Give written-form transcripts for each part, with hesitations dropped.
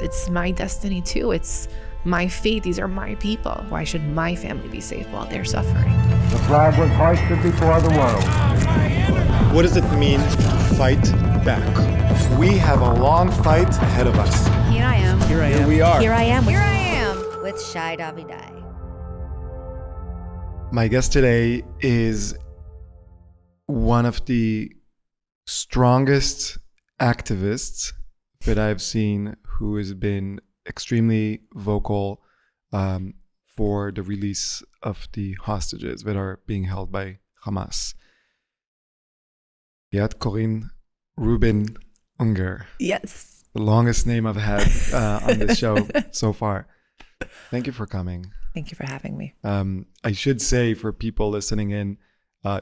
It's my destiny too. It's my fate. These are my people. Why should my family be safe while they're suffering? The flag was hoisted before the world. What does it mean to fight back? We have a long fight ahead of us. Here I am. Here we are. Here I am. Here I am with Shai Davidai. My guest today is one of the strongest activists that I've seen, who has been extremely vocal for the release of the hostages that are being held by Hamas. Leat Corinne Rubin Unger. Yes. The longest name I've had on this show so far. Thank you for coming. Thank you for having me. I should say for people listening in,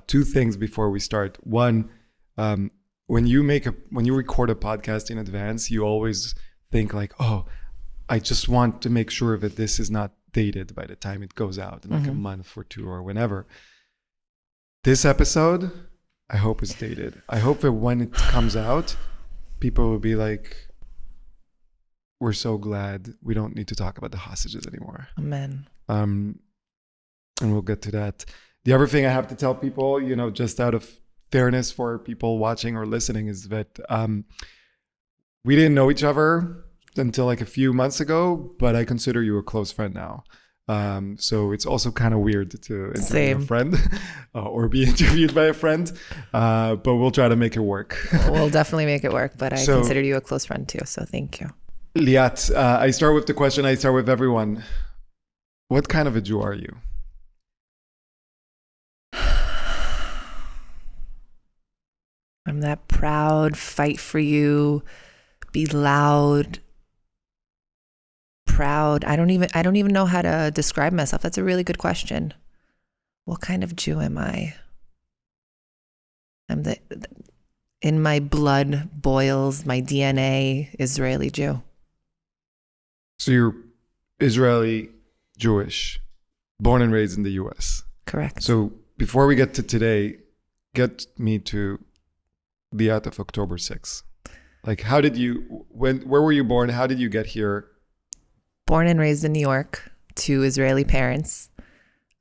two things before we start. One, when you record a podcast in advance, you always think like, oh, I just want to make sure that this is not dated by the time it goes out in like a month or two or whenever. This episode, I hope is dated. I hope that when it comes out, people will be like, we're so glad we don't need to talk about the hostages anymore. Amen. And we'll get to that. The other thing I have to tell people, just out of fairness for people watching or listening, is that we didn't know each other until like a few months ago, but I consider you a close friend now. So it's also kind of weird to interview a friend or be interviewed by a friend, but we'll try to make it work. We'll definitely make it work, but I consider you a close friend too, so thank you. Liat, I start with the question I start with everyone. What kind of a Jew are you? I'm that proud, fight for you, be loud, proud. I don't even know how to describe myself. That's a really good question. What kind of Jew am I? I'm in my blood boils my DNA Israeli Jew. So you're Israeli Jewish, born and raised in the US. Correct. So before we get to today, get me to the out of October 6th. Like, where were you born? How did you get here? Born and raised in New York, 2 Israeli parents,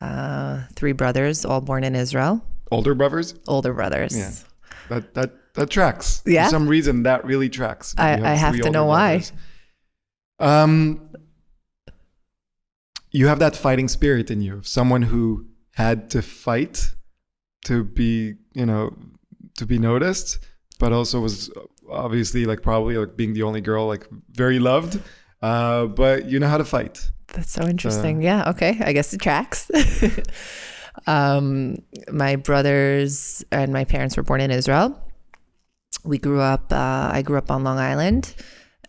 3 brothers, all born in Israel. Older brothers? Older brothers. Yeah, that tracks. Yeah. For some reason, that really tracks. I have to know why. You have that fighting spirit in you, someone who had to fight to be, to be noticed, but also was obviously probably being the only girl, very loved. But you know how to fight. That's so interesting. Yeah. Okay. I guess it tracks. My brothers and my parents were born in Israel. I grew up on Long Island,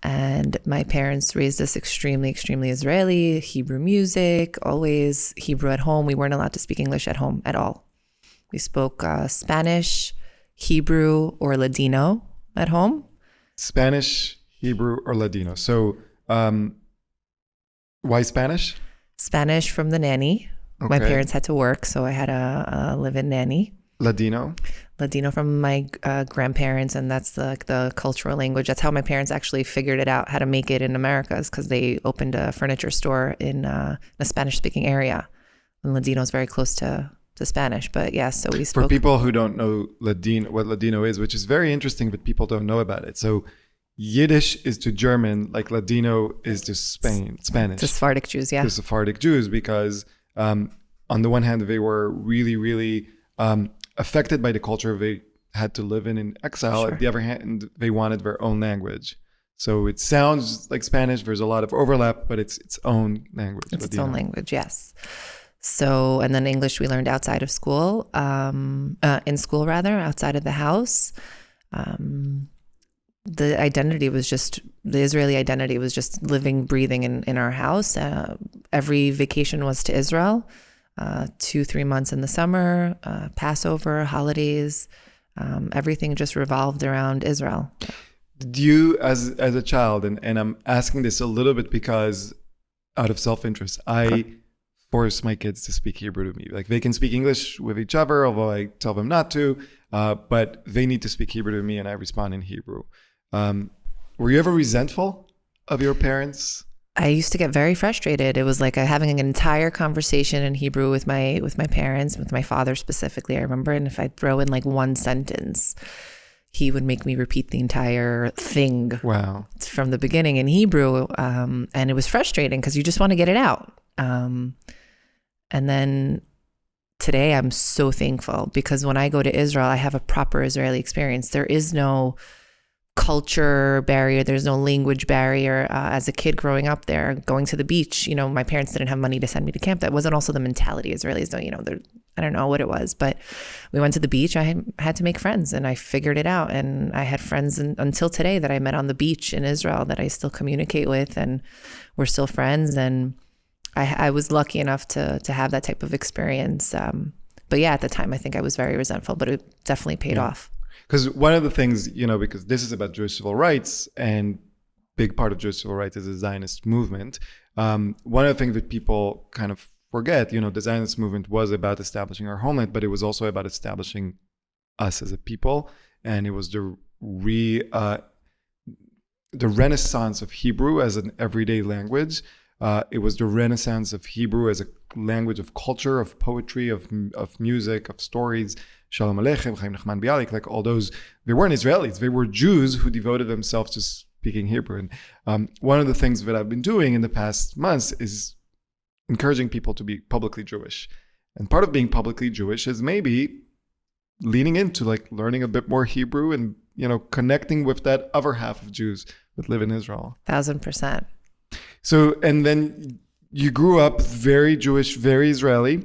and my parents raised us extremely, extremely Israeli, Hebrew music, always Hebrew at home. We weren't allowed to speak English at home at all. We spoke Spanish, Hebrew, or Ladino at home. Spanish, Hebrew, or Ladino. So why Spanish? Spanish from the nanny. Okay. My parents had to work, so I had a live-in nanny. Ladino from my grandparents, and that's the cultural language. That's how my parents actually figured it out, how to make it in America, is because they opened a furniture store in a Spanish-speaking area. And Ladino is very close to Spanish, but yeah, so we spoke. For people who don't know what Ladino is, which is very interesting, but people don't know about it. So Yiddish is to German, like Ladino is to Spanish. To Sephardic Jews, yeah. To Sephardic Jews, because on the one hand, they were really, really affected by the culture they had to live in exile. Sure. At the other hand, they wanted their own language. So it sounds like Spanish. There's a lot of overlap, but it's its own language. It's its own language, yes. So, and then English we learned outside of school, outside of the house. The Israeli identity was just living, breathing in our house. Every vacation was to Israel, 2-3 months in the summer, Passover, holidays, everything just revolved around Israel. Did you, as a child, and I'm asking this a little bit because out of self-interest, I force my kids to speak Hebrew to me. Like, they can speak English with each other, although I tell them not to, but they need to speak Hebrew to me, and I respond in Hebrew. Were you ever resentful of your parents? I used to get very frustrated. It was like having an entire conversation in Hebrew with my parents, with my father specifically, I remember. And if I'd throw in like one sentence, he would make me repeat the entire thing from the beginning in Hebrew. And it was frustrating because you just want to get it out. And then today I'm so thankful because when I go to Israel, I have a proper Israeli experience. There is no culture barrier. There's no language barrier. As a kid growing up there, going to the beach, my parents didn't have money to send me to camp. That wasn't also the mentality. Israelis don't, I don't know what it was, but we went to the beach. I had to make friends and I figured it out. And I had friends until today that I met on the beach in Israel that I still communicate with, and we're still friends. And I was lucky enough to have that type of experience. But yeah, at the time, I think I was very resentful, but it definitely paid off. Because one of the things, because this is about Jewish civil rights, and big part of Jewish civil rights is the Zionist movement. One of the things that people kind of forget, the Zionist movement was about establishing our homeland, but it was also about establishing us as a people. And it was the renaissance of Hebrew as an everyday language. It was the renaissance of Hebrew as a language of culture, of poetry, of music, of stories. Shalom Aleichem, Chaim Nachman Bialik, like all those, they weren't Israelis, they were Jews who devoted themselves to speaking Hebrew. And one of the things that I've been doing in the past months is encouraging people to be publicly Jewish. And part of being publicly Jewish is maybe leaning into like learning a bit more Hebrew and, connecting with that other half of Jews that live in Israel. 1,000%. So, and then you grew up very Jewish, very Israeli.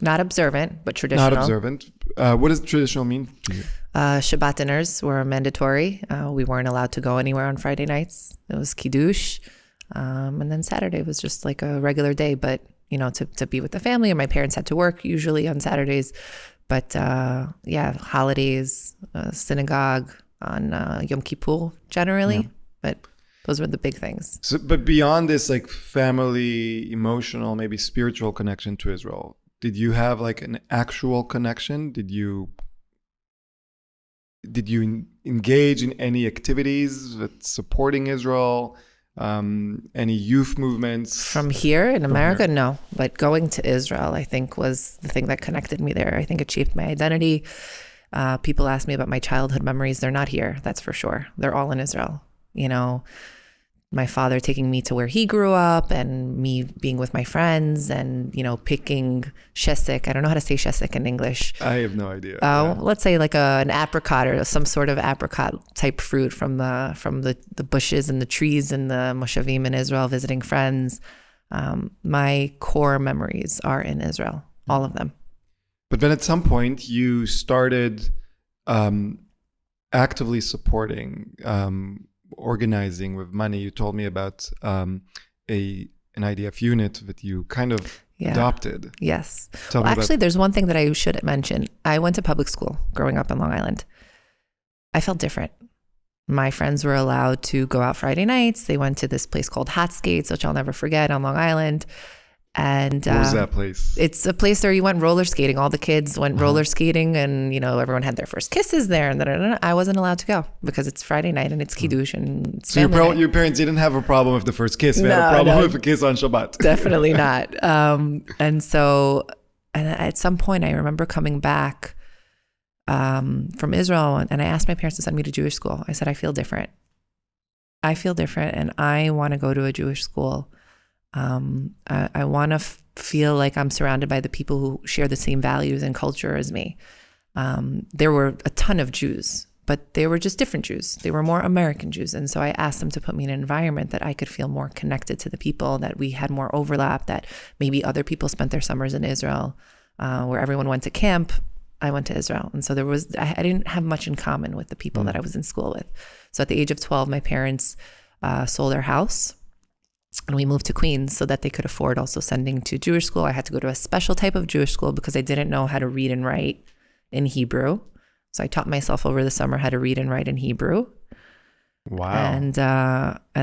Not observant, but traditional. Not observant. What does traditional mean to you? Shabbat dinners were mandatory. We weren't allowed to go anywhere on Friday nights. It was kiddush. And then Saturday was just like a regular day, but, to be with the family. And my parents had to work usually on Saturdays. But holidays, synagogue on Yom Kippur generally. Yeah. But those were the big things. So, but beyond this like family, emotional, maybe spiritual connection to Israel, did you have like an actual connection? Did you engage in any activities that's supporting Israel? Any youth movements? From here in America, no. But going to Israel, I think, was the thing that connected me there. I think it shaped my identity. People ask me about my childhood memories. They're not here, that's for sure. They're all in Israel. My father taking me to where he grew up and me being with my friends and, picking shesek. I don't know how to say shesek in English. I have no idea. Let's say like an apricot or some sort of apricot type fruit from the bushes and the trees in the Moshavim in Israel, visiting friends. My core memories are in Israel, all of them. But then at some point you started actively supporting organizing with money. You told me about an IDF unit that you kind of adopted. Yes. Actually, there's one thing that I should mention. I went to public school growing up in Long Island. I felt different. My friends were allowed to go out Friday nights. They went to this place called Hot Skates, which I'll never forget, on Long Island. And what was that place? It's a place where you went roller skating. All the kids went roller skating, and everyone had their first kisses there. And I wasn't allowed to go because it's Friday night and it's kiddush and it's so your parents didn't have a problem with the first kiss. They had a problem with a kiss on Shabbat. Definitely not. And so, at some point, I remember coming back from Israel, and I asked my parents to send me to Jewish school. I said, I feel different. And I want to go to a Jewish school. I want to feel like I'm surrounded by the people who share the same values and culture as me. There were a ton of Jews, but they were just different Jews. They were more American Jews. And so I asked them to put me in an environment that I could feel more connected to the people, that we had more overlap, that maybe other people spent their summers in Israel, where everyone went to camp. I went to Israel. And so I didn't have much in common with the people that I was in school with. So at the age of 12, my parents sold our house. And we moved to Queens so that they could afford also sending to Jewish school. I had to go to a special type of Jewish school because I didn't know how to read and write in Hebrew. So I taught myself over the summer how to read and write in Hebrew. Wow. And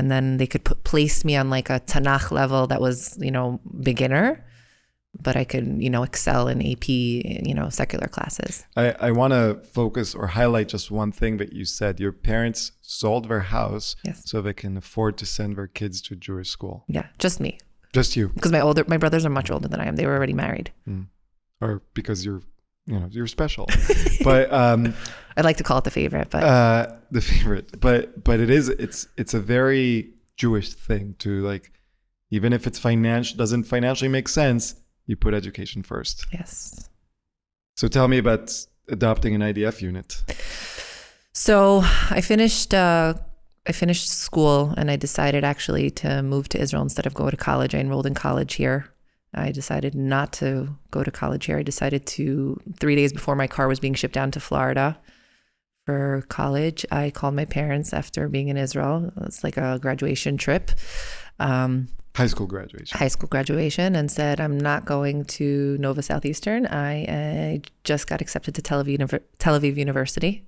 then they could place me on like a Tanakh level that was, beginner. but I could, excel in AP, secular classes. I want to focus or highlight just one thing that you said. Your parents sold their house Yes. so they can afford to send their kids to Jewish school. Yeah, just me. Just you. Because my brothers are much older than I am. They were already married. Or because you're special. But I like to call it the favorite, but the favorite. But it's a very Jewish thing to, like, even if it's doesn't financially make sense, you put education first. yes. So tell me about adopting an IDF unit. So I finished school and I decided actually to move to Israel instead of go to college. I enrolled in college here. I decided not to go to college here. I decided 3 days before my car was being shipped down to Florida for college, I called my parents after being in Israel. It's like a graduation trip. High school graduation. And said, I'm not going to Nova Southeastern. I just got accepted to Tel Aviv University.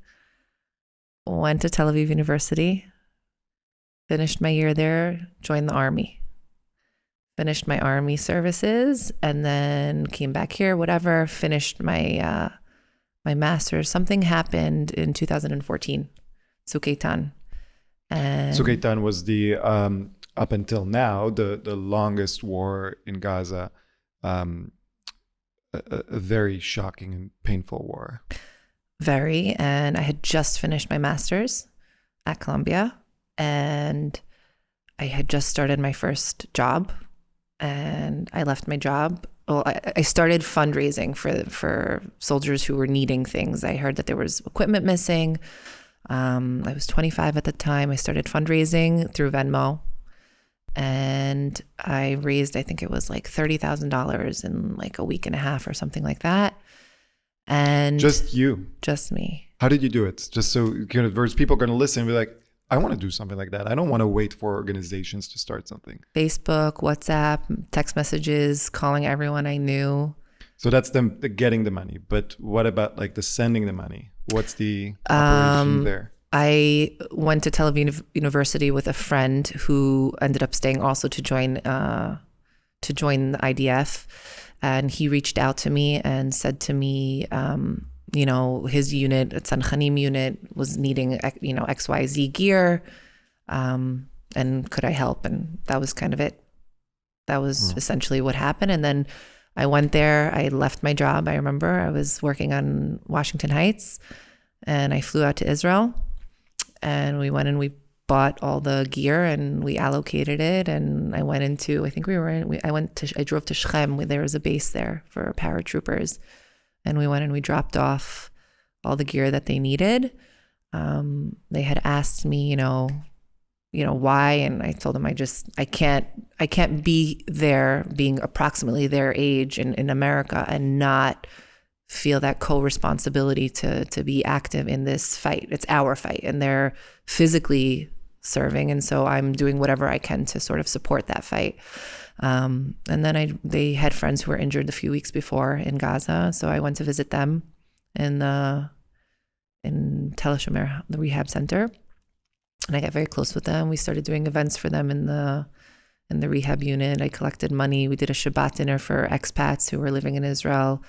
Went to Tel Aviv University, finished my year there, joined the army. Finished my army services and then came back here, finished my my master's. Something happened in 2014, Tzuk Eitan. And Tzuk Eitan was the, up until now, the longest war in Gaza. A very shocking and painful war. Very. And I had just finished my master's at Columbia. And I had just started my first job. And I left my job. Well, I started fundraising for soldiers who were needing things. I heard that there was equipment missing. I was 25 at the time. I started fundraising through Venmo. And I raised, I think it was like $30,000 in like a week and a half or something like that. And just you? Just me. How did you do it? Just so there's people going to listen and be like, I want to do something like that. I don't want to wait for organizations to start something. Facebook, WhatsApp, text messages, calling everyone I knew. So that's the getting the money. But what about like the sending the money? What's the operation there? I went to Tel Aviv University with a friend who ended up staying also to join the IDF. And he reached out to me and said to me, his unit, Tzanchanim unit, was needing, XYZ gear, and could I help? And that was kind of it. That was essentially what happened. And then I went there. I left my job. I remember I was working on Washington Heights, and I flew out to Israel. And we went and we bought all the gear and we allocated it. And I went into, I drove to Shechem. There was a base there for paratroopers. And we went and we dropped off all the gear that they needed. They had asked me, why, and I told them I can't be there, being approximately their age in America, and not feel that co-responsibility to be active in this fight. It's our fight, and they're physically serving, and so I'm doing whatever I can to sort of support that fight. And then they had friends who were injured a few weeks before in Gaza, so I went to visit them in Tel Aviv, the rehab center, and I got very close with them. We started doing events for them in the rehab unit. I collected money. We did a Shabbat dinner for expats who were living in Israel.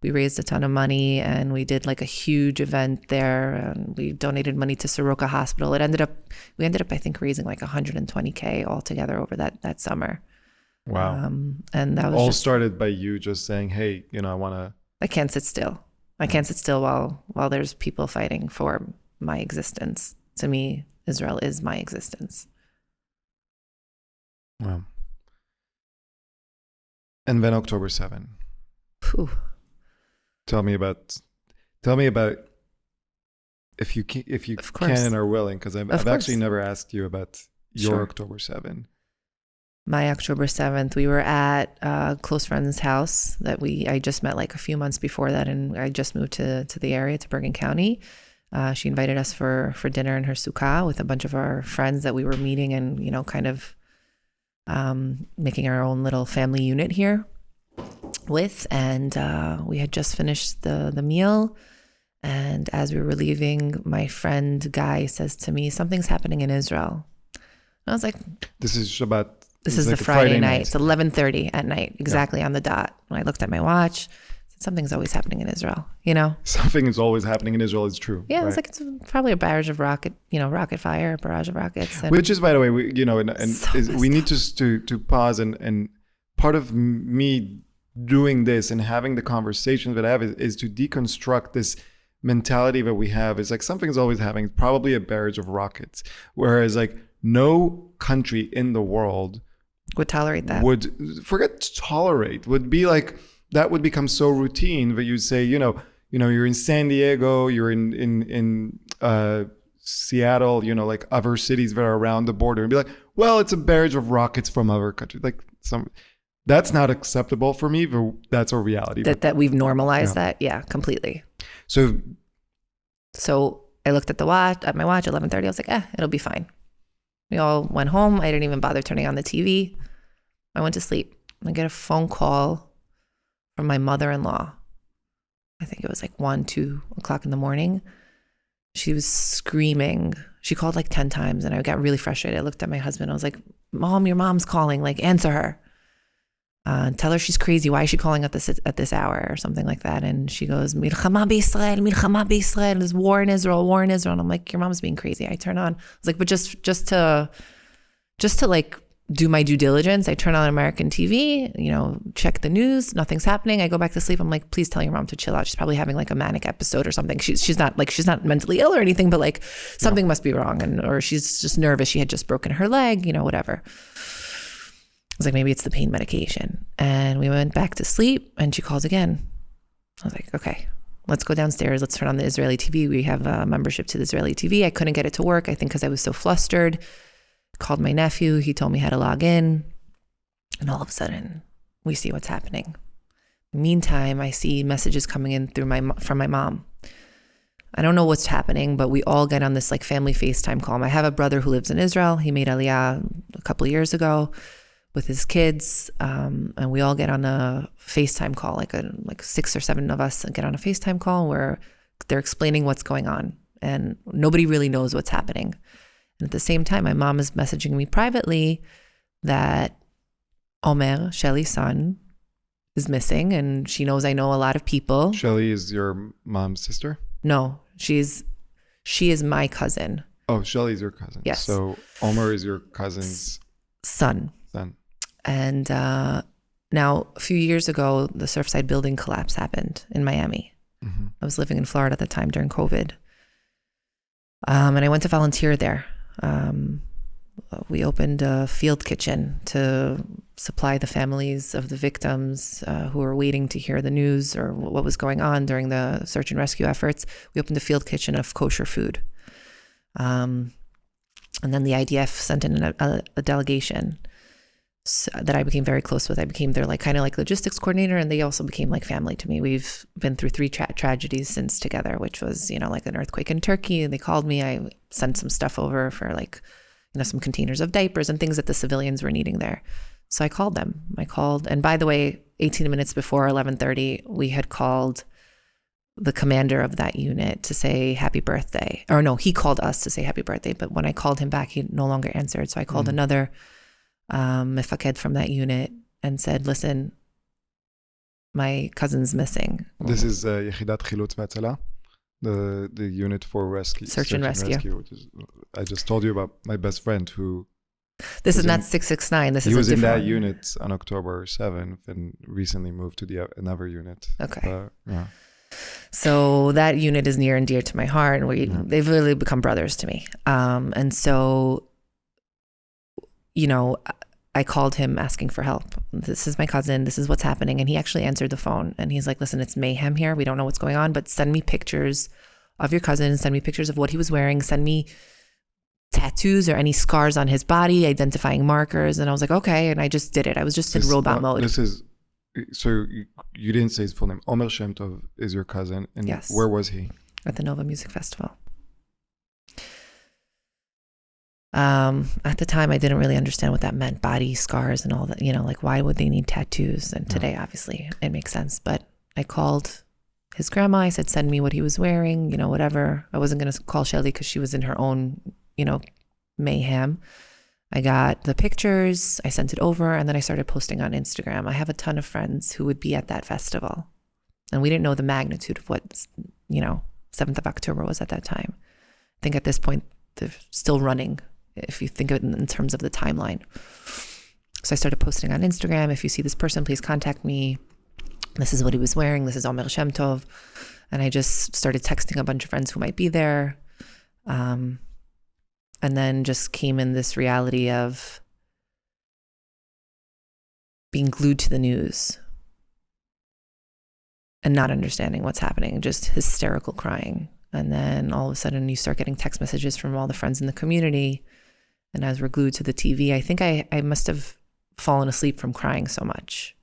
We raised a ton of money, and we did like a huge event there, and we donated money to Soroka Hospital. We ended up, I think, raising like $120K altogether over that summer. Wow. And that was all started by you just saying, hey, I can't sit still. I can't sit still while there's people fighting for my existence. To me, Israel is my existence. Wow. And then October 7. Whew. Tell me about if you can and are willing, because I've actually never asked you about your October 7. My October 7th, we were at a close friend's house that I just met like a few months before that, and I just moved to the area, to Bergen County. She invited us for dinner in her sukkah with a bunch of our friends that we were meeting, and kind of making our own little family unit here with. And we had just finished the meal, and as we were leaving, my friend Guy says to me, something's happening in Israel. And I was like, this is Shabbat This is like the a Friday Friday night. night. It's 11:30 at night, exactly on the dot. When I looked at my watch, something's always happening in Israel, you know? Something is always happening in Israel. It's true. Yeah, right? it was like it's probably a barrage of rocket fire, a barrage of rockets. And Which is, by the way, we need to pause and part of me doing this and having the conversations that I have is to deconstruct this mentality that we have. It's like something's always happening, probably a barrage of rockets. Whereas like no country in the world would tolerate that. would be like, that would become so routine that you say, you're in San Diego, you're in Seattle, like other cities that are around the border, and be like, well, it's a barrage of rockets from other countries. Like that's not acceptable for me, but that's a reality. That we've normalized that. Yeah, completely. So I looked at my watch, 11:30. I was like, it'll be fine. We all went home. I didn't even bother turning on the TV. I went to sleep. I get a phone call from my mother-in-law. I think it was like 1-2 o'clock in the morning. She was screaming. She called like 10 times and I got really frustrated. I looked at my husband. I was like, Mom, your mom's calling. Like, answer her. Tell her she's crazy. Why is she calling at this hour or something like that? And she goes, Milchama b'Yisrael. There's war in Israel. And I'm like, your mom's being crazy. I turn on. I was like, but just to like do my due diligence, I turn on American TV, check the news. Nothing's happening. I go back to sleep. I'm like, please tell your mom to chill out. She's probably having like a manic episode or something. She's not mentally ill or anything, but like something must be wrong, or she's just nervous. She had just broken her leg, whatever. I was like, maybe it's the pain medication. And we went back to sleep and she calls again. I was like, okay, let's go downstairs. Let's turn on the Israeli TV. We have a membership to the Israeli TV. I couldn't get it to work, I think because I was so flustered. Called my nephew. He told me how to log in. And all of a sudden, we see what's happening. Meantime, I see messages coming in from my mom. I don't know what's happening, but we all get on this like family FaceTime call. I have a brother who lives in Israel. He made Aliyah a couple of years ago with his kids, and we all get on a FaceTime call, like 6 or 7 of us get on a FaceTime call where they're explaining what's going on, and nobody really knows what's happening. And at the same time, my mom is messaging me privately that Omer, Shelly's son, is missing, and she knows I know a lot of people. Shelly is your mom's sister? No, she is my cousin. Oh, Shelly's your cousin. Yes. So Omer is your cousin's son. And now, a few years ago, the Surfside building collapse happened in Miami. Mm-hmm. I was living in Florida at the time during COVID. And I went to volunteer there. We opened a field kitchen to supply the families of the victims who were waiting to hear the news or what was going on during the search and rescue efforts. We opened a field kitchen of kosher food. And then the IDF sent in a delegation that I became very close with. I became their kind of logistics coordinator, and they also became like family to me. We've been through 3 tragedies since together, which was, like an earthquake in Turkey, and they called me. I sent some stuff over for some containers of diapers and things that the civilians were needing there. So I called them. And by the way, 18 minutes before 11:30, we had called the commander of that unit to say happy birthday. Or no, he called us to say happy birthday, but when I called him back, he no longer answered. So I called another mefaked from that unit and said, listen, my cousin's missing. This is Yechidat Chilutz V'Hatzala, the unit for rescue, search and rescue. Which is, I just told you about my best friend who. This is not 669. This is he was in that one. unit on October 7th and recently moved to another unit. Okay. Yeah. So that unit is near and dear to my heart, and they've really become brothers to me. And so, I called him asking for help. This is my cousin. This is what's happening. And he actually answered the phone. And he's like, listen, it's mayhem here. We don't know what's going on, but send me pictures of your cousin. Send me pictures of what he was wearing. Send me tattoos or any scars on his body, identifying markers. And I was like, okay. And I just did it. I was just in robot mode. So you didn't say his full name. Omer Shem Tov is your cousin. And yes. Where was he? At the Nova Music Festival. At the time, I didn't really understand what that meant, body scars and all that, why would they need tattoos? And today, obviously, it makes sense. But I called his grandma. I said, send me what he was wearing, whatever. I wasn't going to call Shelly because she was in her own, mayhem. I got the pictures, I sent it over, and then I started posting on Instagram. I have a ton of friends who would be at that festival. And we didn't know the magnitude of what, 7th of October was at that time. I think at this point, they're still running, if you think of it in terms of the timeline. So I started posting on Instagram. If you see this person, please contact me. This is what he was wearing. This is Omer Shem Tov. And I just started texting a bunch of friends who might be there. And then just came in this reality of being glued to the news and not understanding what's happening, just hysterical crying. And then all of a sudden you start getting text messages from all the friends in the community. And as we're glued to the TV, I think I must have fallen asleep from crying so much.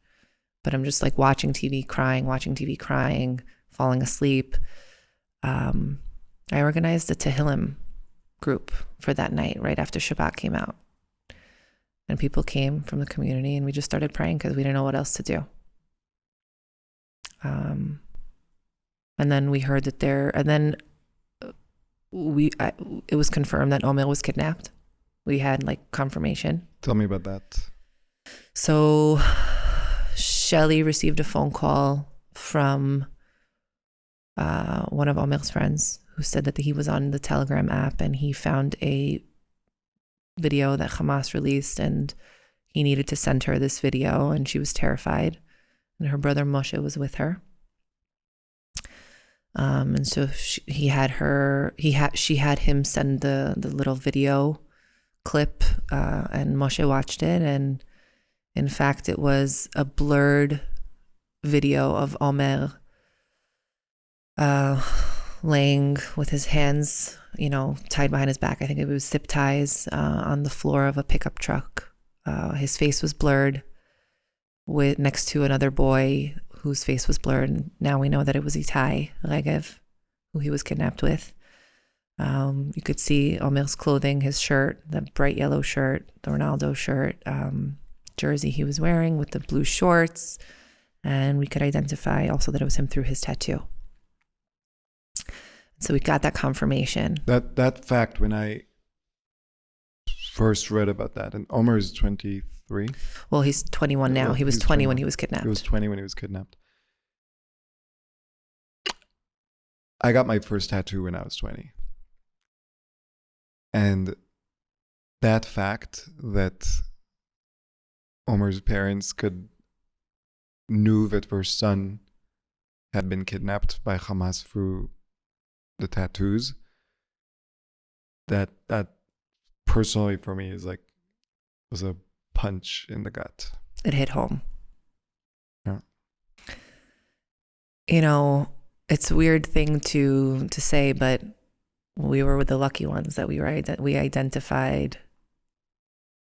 But I'm just like watching TV, crying, falling asleep. I organized a Tehillim group for that night right after Shabbat came out. And people came from the community and we just started praying because we didn't know what else to do. And then we heard that it was confirmed that Omer was kidnapped. We had confirmation. Tell me about that. So Shelly received a phone call from one of Omer's friends who said that he was on the Telegram app and he found a video that Hamas released and he needed to send her this video and she was terrified. And her brother Moshe was with her. And so she had him send the little video clip and Moshe watched it. And in fact, it was a blurred video of Omer laying with his hands, tied behind his back. I think it was zip ties on the floor of a pickup truck. His face was blurred next to another boy whose face was blurred. And now we know that it was Itai Regev, who he was kidnapped with. You could see Omer's clothing, his shirt, the bright yellow shirt, the Ronaldo shirt, jersey he was wearing with the blue shorts. And we could identify also that it was him through his tattoo. So we got that confirmation. That fact, when I first read about that, and Omer is 23. Well, he's 21 now. He was 20 when he was kidnapped. He was 20 when he was kidnapped. I got my first tattoo when I was 20. And that fact that Omer's parents knew that their son had been kidnapped by Hamas through the tattoos, that personally for me was a punch in the gut. It hit home. Yeah. It's a weird thing to say, but we were the lucky ones that we identified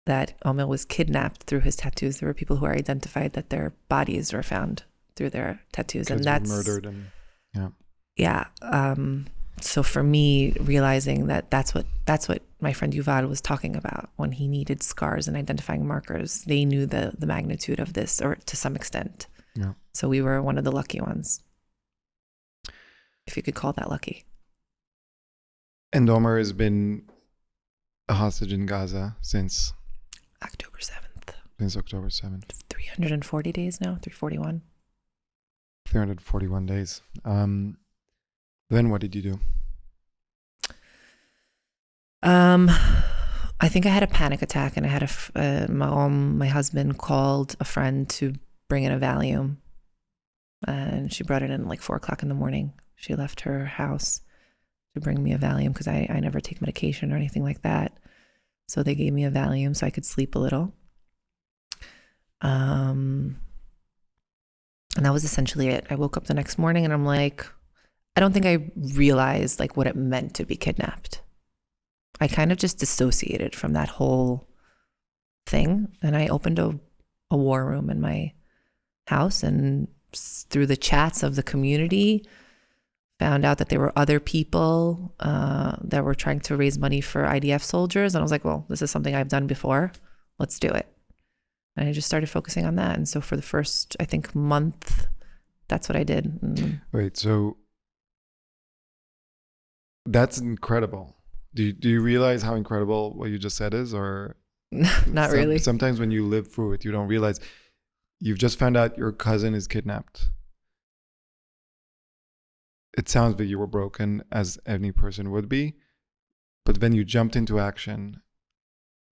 that Omer was kidnapped through his tattoos. There were people who are identified that their bodies were found through their tattoos, and that's murdered. And yeah. So for me, realizing that that's what my friend Yuval was talking about when he needed scars and identifying markers. They knew the magnitude of this, or to some extent. Yeah. So we were one of the lucky ones, if you could call that lucky. And Omer has been a hostage in Gaza since October 7th. Since October 7th. 340 days now, 341. 341 days. Then what did you do? I think I had a panic attack, and I had my husband called a friend to bring in a Valium, and she brought it in 4:00 in the morning. She left her house to bring me a Valium because I never take medication or anything like that. So they gave me a Valium so I could sleep a little. And that was essentially it. I woke up the next morning and I'm like, I don't think I realized what it meant to be kidnapped. I kind of just dissociated from that whole thing. And I opened a war room in my house, and through the chats of the community, found out that there were other people that were trying to raise money for IDF soldiers. And I was like, well, this is something I've done before. Let's do it. And I just started focusing on that. And so for the first, I think, month, that's what I did. Wait, so that's incredible. Do you realize how incredible what you just said is? Or Not really. Sometimes when you live through it, you don't realize you've just found out your cousin is kidnapped. It sounds that you were broken, as any person would be, but then you jumped into action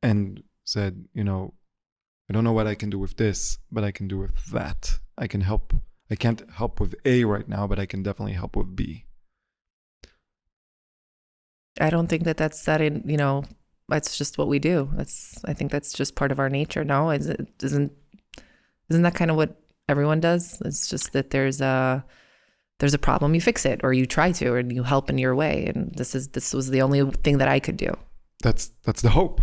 and said, I don't know what I can do with this, but I can do with that. I can help. I can't help with A right now, but I can definitely help with B. I don't think that's just what we do. I think that's just part of our nature. No, isn't that kind of what everyone does? It's just that there's a problem, you fix it, or you try to, and you help in your way. And this was the only thing that I could do. That's the hope.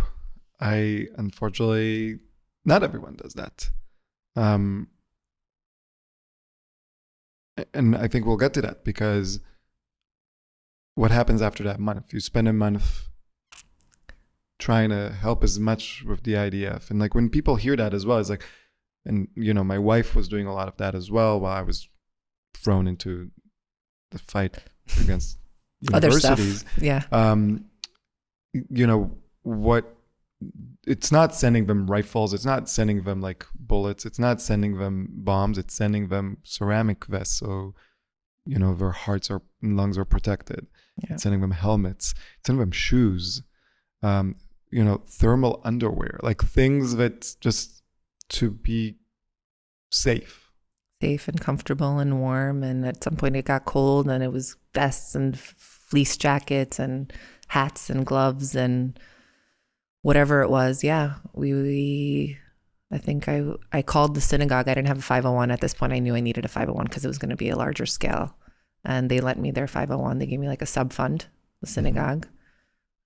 Unfortunately, not everyone does that. And I think we'll get to that, because what happens after that month? You spend a month trying to help as much with the IDF. And like when people hear that as well, it's like, and my wife was doing a lot of that as well while I was thrown into the fight against universities. Other stuff. Yeah. What, it's not sending them rifles, it's not sending them like bullets, it's not sending them bombs, it's sending them ceramic vests, so their hearts and lungs are protected. Yeah. It's sending them helmets, it's sending them shoes, thermal underwear, like things that just to be safe and comfortable and warm. And at some point it got cold, and it was vests and fleece jackets and hats and gloves and whatever it was. Yeah, I think I called the synagogue. I didn't have a 501 at this point. I knew I needed a 501 because it was going to be a larger scale, and they lent me their 501. They gave me like a sub fund, the synagogue.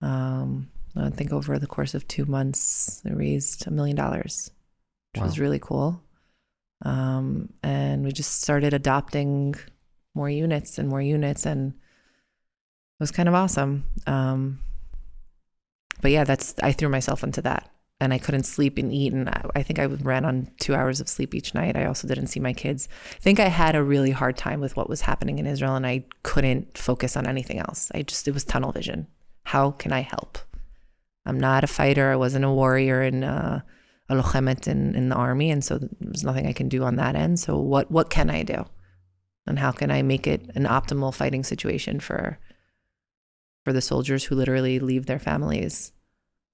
I think over the course of 2 months, they raised $1 million, which was really cool. And we just started adopting more units, and it was kind of awesome. But yeah, I threw myself into that, and I couldn't sleep and eat. And I think I ran on 2 hours of sleep each night. I also didn't see my kids. I think I had a really hard time with what was happening in Israel, and I couldn't focus on anything else. It was tunnel vision. How can I help? I'm not a fighter. I wasn't a warrior in a lochemet in the army. And so there's nothing I can do on that end. So what can I do? And how can I make it an optimal fighting situation for the soldiers who literally leave their families?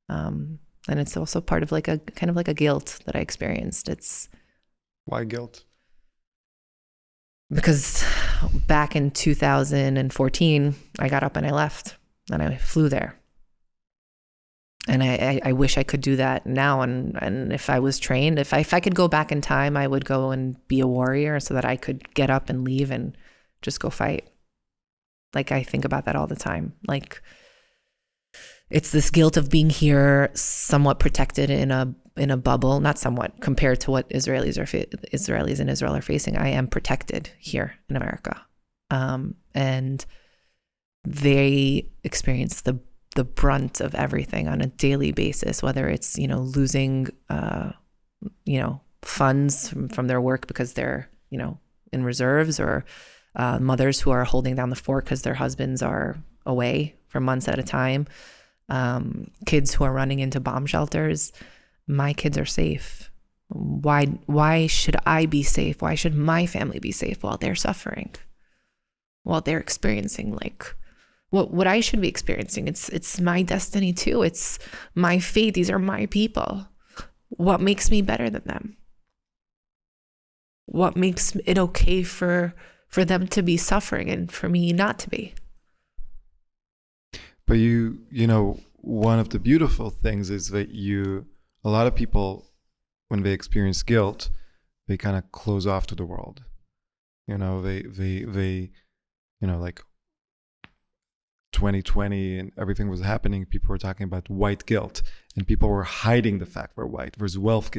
And it's also part of like a kind of like a guilt that I experienced. Why guilt? Because back in 2014, I got up and I left, and I flew there. And I wish I could do that now. And if I was trained, if I could go back in time, I would go and be a warrior so that I could get up and leave and just go fight. Like, I think about that all the time. Like, it's this guilt of being here, somewhat protected in a bubble, not somewhat, compared to what Israelis in Israel are facing. I am protected here in America. And they experience the brunt of everything on a daily basis, whether it's, losing, funds from their work because they're, in reserves, or mothers who are holding down the fort because their husbands are away for months at a time. Kids who are running into bomb shelters. My kids are safe. Why should I be safe? Why should my family be safe while they're suffering? While they're experiencing what I should be experiencing. It's my destiny too. It's my fate. These are my people. What makes me better than them? What makes it okay for them to be suffering and for me not to be? But one of the beautiful things is that a lot of people, when they experience guilt, they kind of close off to the world. They like 2020 and everything was happening, people were talking about white guilt, and people were hiding the fact they're white. There's wealth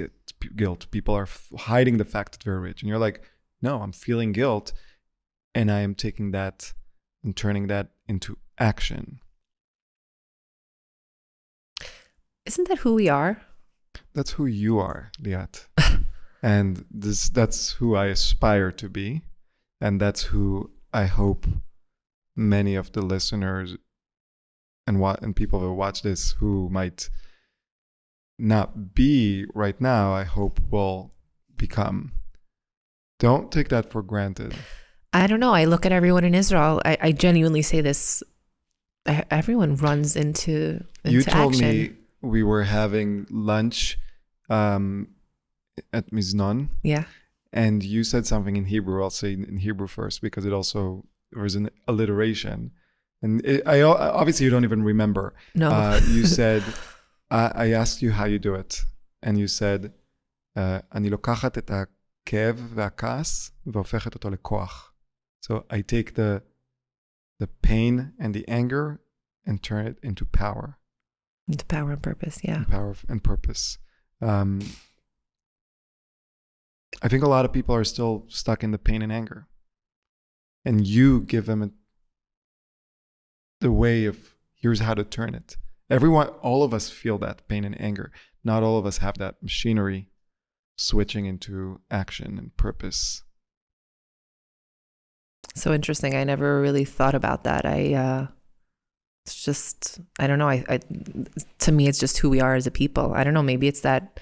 guilt. People are hiding the fact that they're rich. And you're like, no, I'm feeling guilt, and I am taking that and turning that into action. Isn't that who we are? That's who you are, Leat. And that's who I aspire to be. And that's who I hope many of the listeners and people that watch this who might not be right now, I hope will become. Don't take that for granted. I don't know. I look at everyone in Israel. I genuinely say this. Everyone runs into You told action. me we were having lunch at Miznon, Yeah. and you said something in Hebrew. I'll say in Hebrew first because it also there was an alliteration, and I obviously you don't even remember. No. You said I asked you how you do it, and you said אני לוקחת את הכאב והכעס והופכת אותו לכוח. So I take the pain and the anger and turn it into power. Into power and purpose. Yeah. And power and purpose. I think a lot of people are still stuck in the pain and anger. And you give them the way of, here's how to turn it. Everyone, all of us feel that pain and anger. Not all of us have that machinery switching into action and purpose. So interesting. I never really thought about that. It's just, I don't know. I to me, it's just who we are as a people. I don't know. Maybe it's that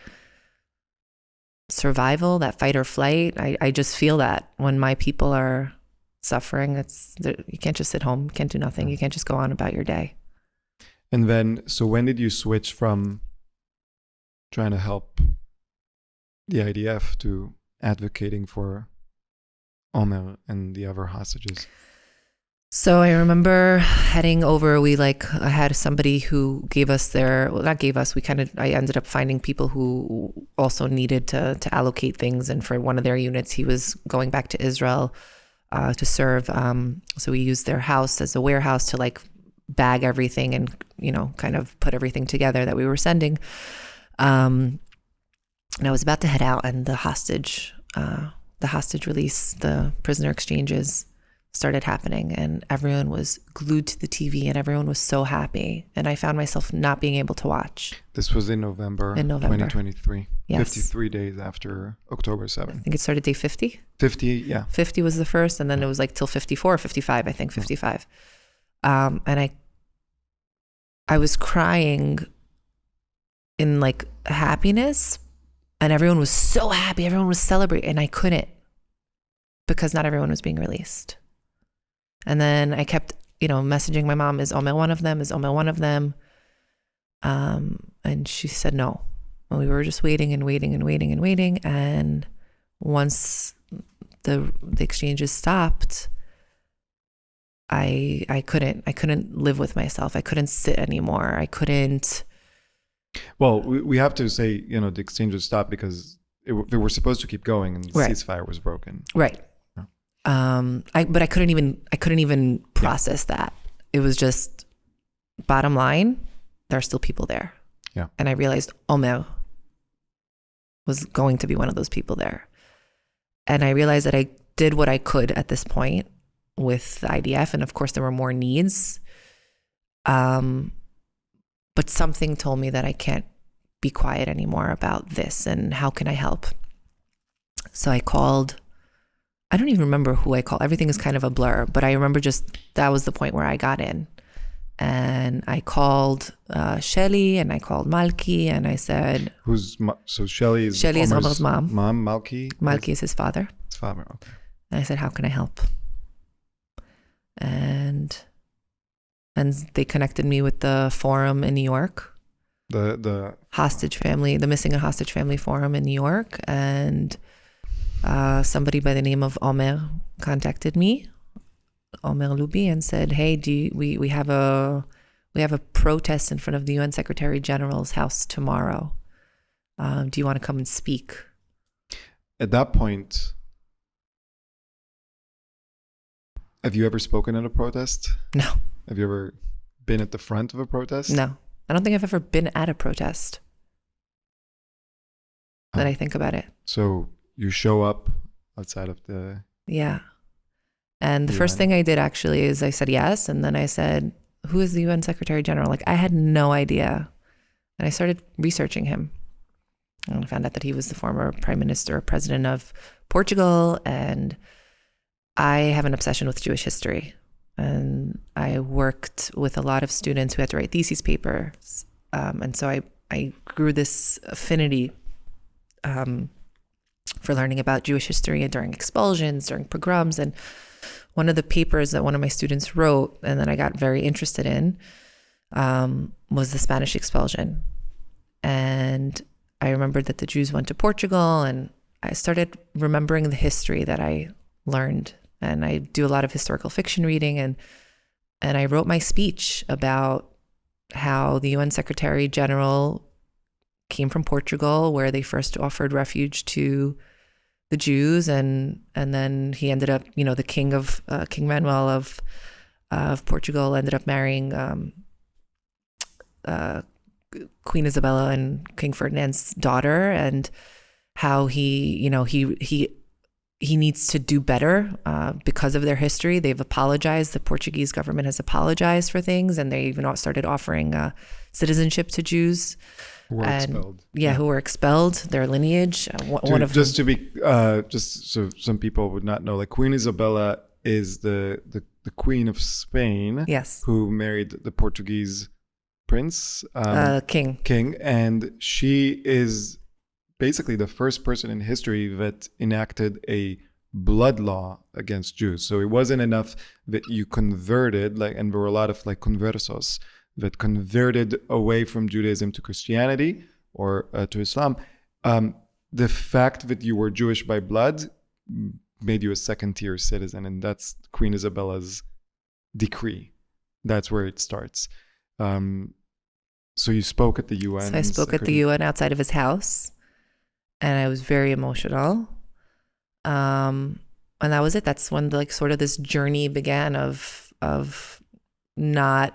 survival, that fight or flight. I just feel that when my people are suffering, you can't just sit home, you can't do nothing. You can't just go on about your day. And then, so when did you switch from trying to help the IDF to advocating for Omer and the other hostages? So I remember heading over, I had somebody who gave us I ended up finding people who also needed to allocate things. And for one of their units, he was going back to Israel to serve. So we used their house as a warehouse to bag everything and, kind of put everything together that we were sending. And I was about to head out, and the hostage release, the prisoner exchanges started happening, and everyone was glued to the TV and everyone was so happy. And I found myself not being able to watch. This was in November 2023. Yes. 53 days after October 7th. I think it started day 50. 50, yeah. 50 was the first, and then it was till 54 or 55, I think, 55. And I was crying in happiness, and everyone was so happy. Everyone was celebrating, and I couldn't because not everyone was being released. And then I kept, messaging my mom, is Omer one of them? Is Omer one of them? And she said no. And we were just waiting and waiting and waiting and waiting. And once the exchanges stopped, I couldn't live with myself. I couldn't sit anymore. I couldn't. Well, we have to say, the exchanges stopped because they were supposed to keep going, and the ceasefire was broken. Right. But I couldn't even process that. It was just, bottom line, there are still people there. Yeah. And I realized Omer was going to be one of those people there. And I realized that I did what I could at this point with the IDF. And of course there were more needs. But something told me that I can't be quiet anymore about this, and how can I help? So I called, I don't even remember who I called. Everything is kind of a blur, but I remember that was the point where I got in. And I called Shelly, and I called Malki, and I said... So Shelly is Omer's mom. Mom, Malki? Malki is his father. His father, okay. And I said, how can I help? And they connected me with the forum in New York. The hostage family, the Missing a Hostage Family Forum in New York. And somebody by the name of Omer contacted me, Omer Lubi, and said, hey, we have a protest in front of the UN Secretary General's house tomorrow. Do you want to come and speak? At that point, have you ever spoken at a protest? No. Have you ever been at the front of a protest? No. I don't think I've ever been at a protest. That I think about it. So you show up outside of the... Yeah. And the first thing I did actually is I said yes. And then I said, who is the UN Secretary General? I had no idea. And I started researching him. And I found out that he was the former prime minister or president of Portugal. And I have an obsession with Jewish history. And I worked with a lot of students who had to write thesis papers. And so I grew this affinity for learning about Jewish history during expulsions, during pogroms. And one of the papers that one of my students wrote and that I got very interested in was the Spanish expulsion. And I remembered that the Jews went to Portugal, and I started remembering the history that I learned. And I do a lot of historical fiction reading, and I wrote my speech about how the UN Secretary General came from Portugal, where they first offered refuge to the Jews, and then he ended up, the King Manuel of Portugal ended up marrying Queen Isabella and King Ferdinand's daughter, and how he needs to do better because of their history. They've apologized. The Portuguese government has apologized for things, and they even started offering citizenship to Jews who were expelled. Yeah, who were expelled, their lineage. Just so some people would not know, like Queen Isabella is the Queen of Spain. Yes. Who married the Portuguese prince, king, and she is basically the first person in history that enacted a blood law against Jews. So it wasn't enough that you converted, and there were a lot of conversos that converted away from Judaism to Christianity or to Islam. The fact that you were Jewish by blood made you a second-tier citizen, and that's Queen Isabella's decree. That's where it starts. So you spoke at the UN. So I spoke at the UN outside of his house, and I was very emotional. And that was it. That's when sort of this journey began of not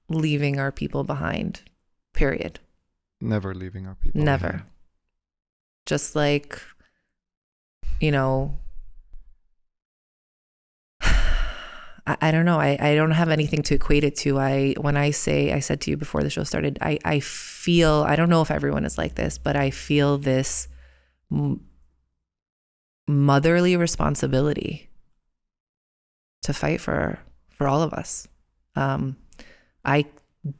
leaving our people behind, period. Never leaving our people Never. behind. Just I don't know. I don't have anything to equate it to. I said to you before the show started, I feel, I don't know if everyone is like this, but I feel this motherly responsibility to fight for all of us. I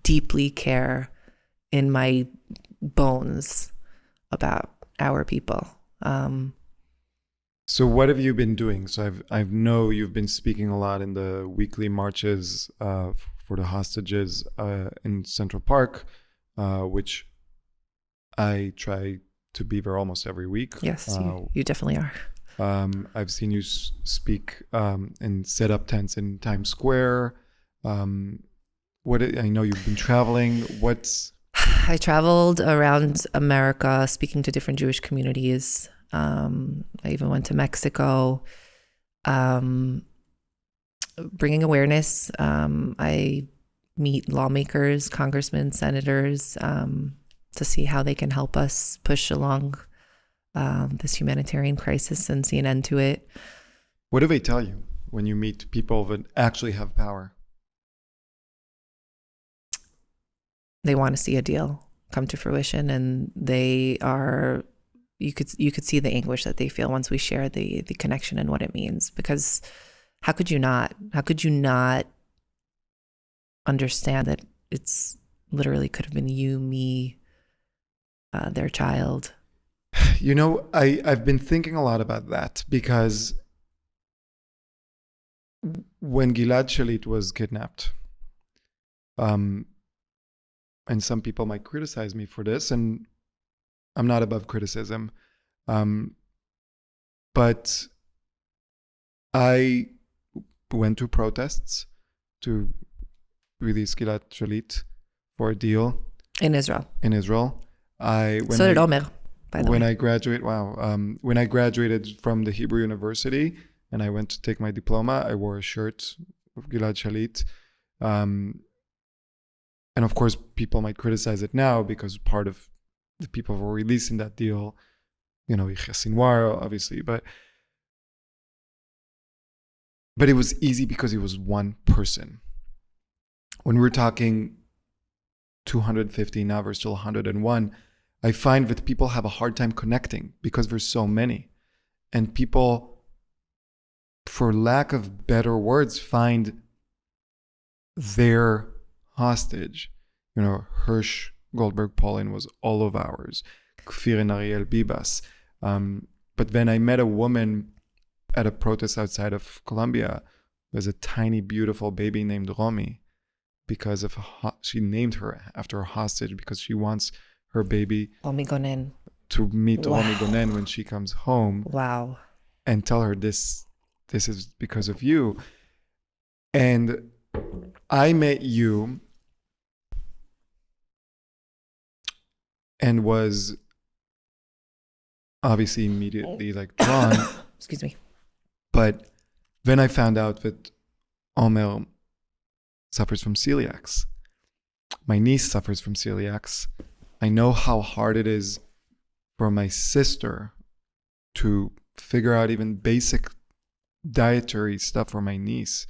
deeply care in my bones about our people. So what have you been doing? So I know you've been speaking a lot in the weekly marches for the hostages in Central Park, which I try to be there almost every week. Yes, you definitely are. I've seen you speak and set up tents in Times Square. I know you've been traveling. I traveled around America speaking to different Jewish communities. I even went to Mexico, bringing awareness. I meet lawmakers, congressmen, senators, to see how they can help us push along this humanitarian crisis and see an end to it. What do they tell you when you meet people that actually have power? They want to see a deal come to fruition, and they are. You could see the anguish that they feel once we share the connection and what it means. Because how could you not understand that it's literally could have been you, me, their child. I've been thinking a lot about that, because when Gilad Shalit was kidnapped, and some people might criticize me for this, and I'm not above criticism, but I went to protests to release Gilad Shalit for a deal In Israel. So did Omer, by the way. When I graduated from the Hebrew University and I went to take my diploma, I wore a shirt of Gilad Shalit. And of course, people might criticize it now because part of the people who were releasing that deal, Yahya Sinwar, obviously, but it was easy because he was one person. When we're talking 250, now we're still 101, I find that people have a hard time connecting because there's so many. And people, for lack of better words, find their hostage Hirsch Goldberg Paulin was all of ours. Kfir and Ariel Bibas. But then I met a woman at a protest outside of Colombia. There's a tiny, beautiful baby named Romy because of she named her after a hostage because she wants her baby Romy Gonen. to meet Wow. Romy Gonen when she comes home. Wow. And tell her this is because of you. And I met you and was obviously immediately like drawn. Excuse me. But then I found out that Omer suffers from celiacs. My niece suffers from celiacs. I know how hard it is for my sister to figure out even basic dietary stuff for my niece.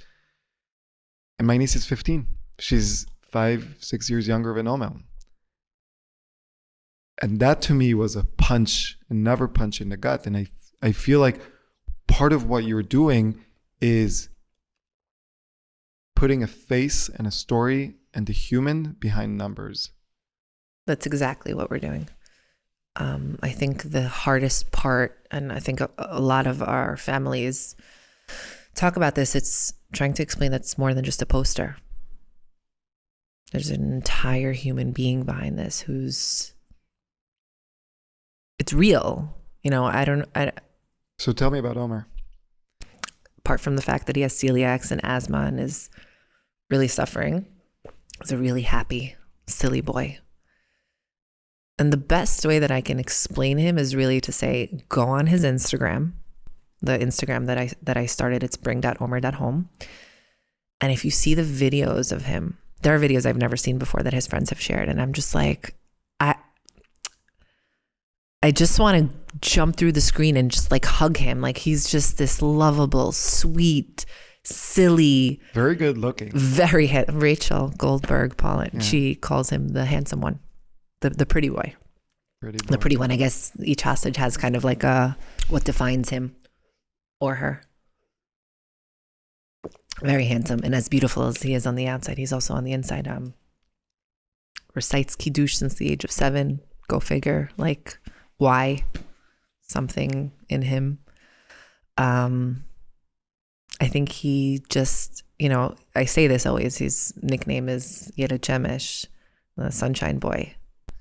And my niece is 15. She's 5-6 years younger than Omer. And that to me was a punch, another punch in the gut. And I feel like part of what you're doing is putting a face and a story and the human behind numbers. That's exactly what we're doing. I think the hardest part, and I think a lot of our families talk about this, it's trying to explain that it's more than just a poster. There's an entire human being behind this it's real. So tell me about Omer. Apart from the fact that he has celiacs and asthma and is really suffering, he's a really happy, silly boy. And the best way that I can explain him is really to say, go on his Instagram, the Instagram that I started, it's bring.omer.home. And if you see the videos of him, there are videos I've never seen before that his friends have shared. And I'm just like, I just want to jump through the screen and just like hug him. Like he's just this lovable, sweet, silly. Very good looking. Rachel Goldberg Paulin. Yeah. She calls him the handsome one. The pretty boy. The pretty one. I guess each hostage has kind of like what defines him or her. Very handsome and as beautiful as he is on the outside, he's also on the inside. Recites Kiddush since the age of 7. Go figure. Like, why? Something in him. I think he just, I say this always. His nickname is Yeled Shemesh, the sunshine boy.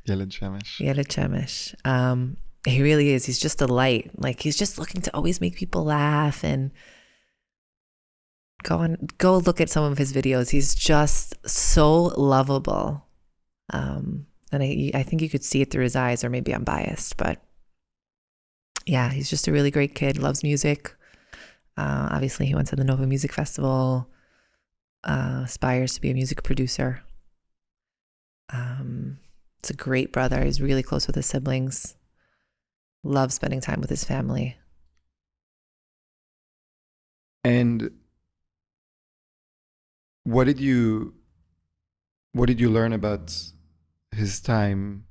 Yeled Shemesh. Yeled Shemesh. He really is. He's just a light. Like he's just looking to always make people laugh and go look at some of his videos. He's just so lovable. And I think you could see it through his eyes, or maybe I'm biased, but yeah, he's just a really great kid, loves music. Obviously he went to the Nova Music Festival, aspires to be a music producer. It's a great brother. He's really close with his siblings. Loves spending time with his family. And what did you learn about his time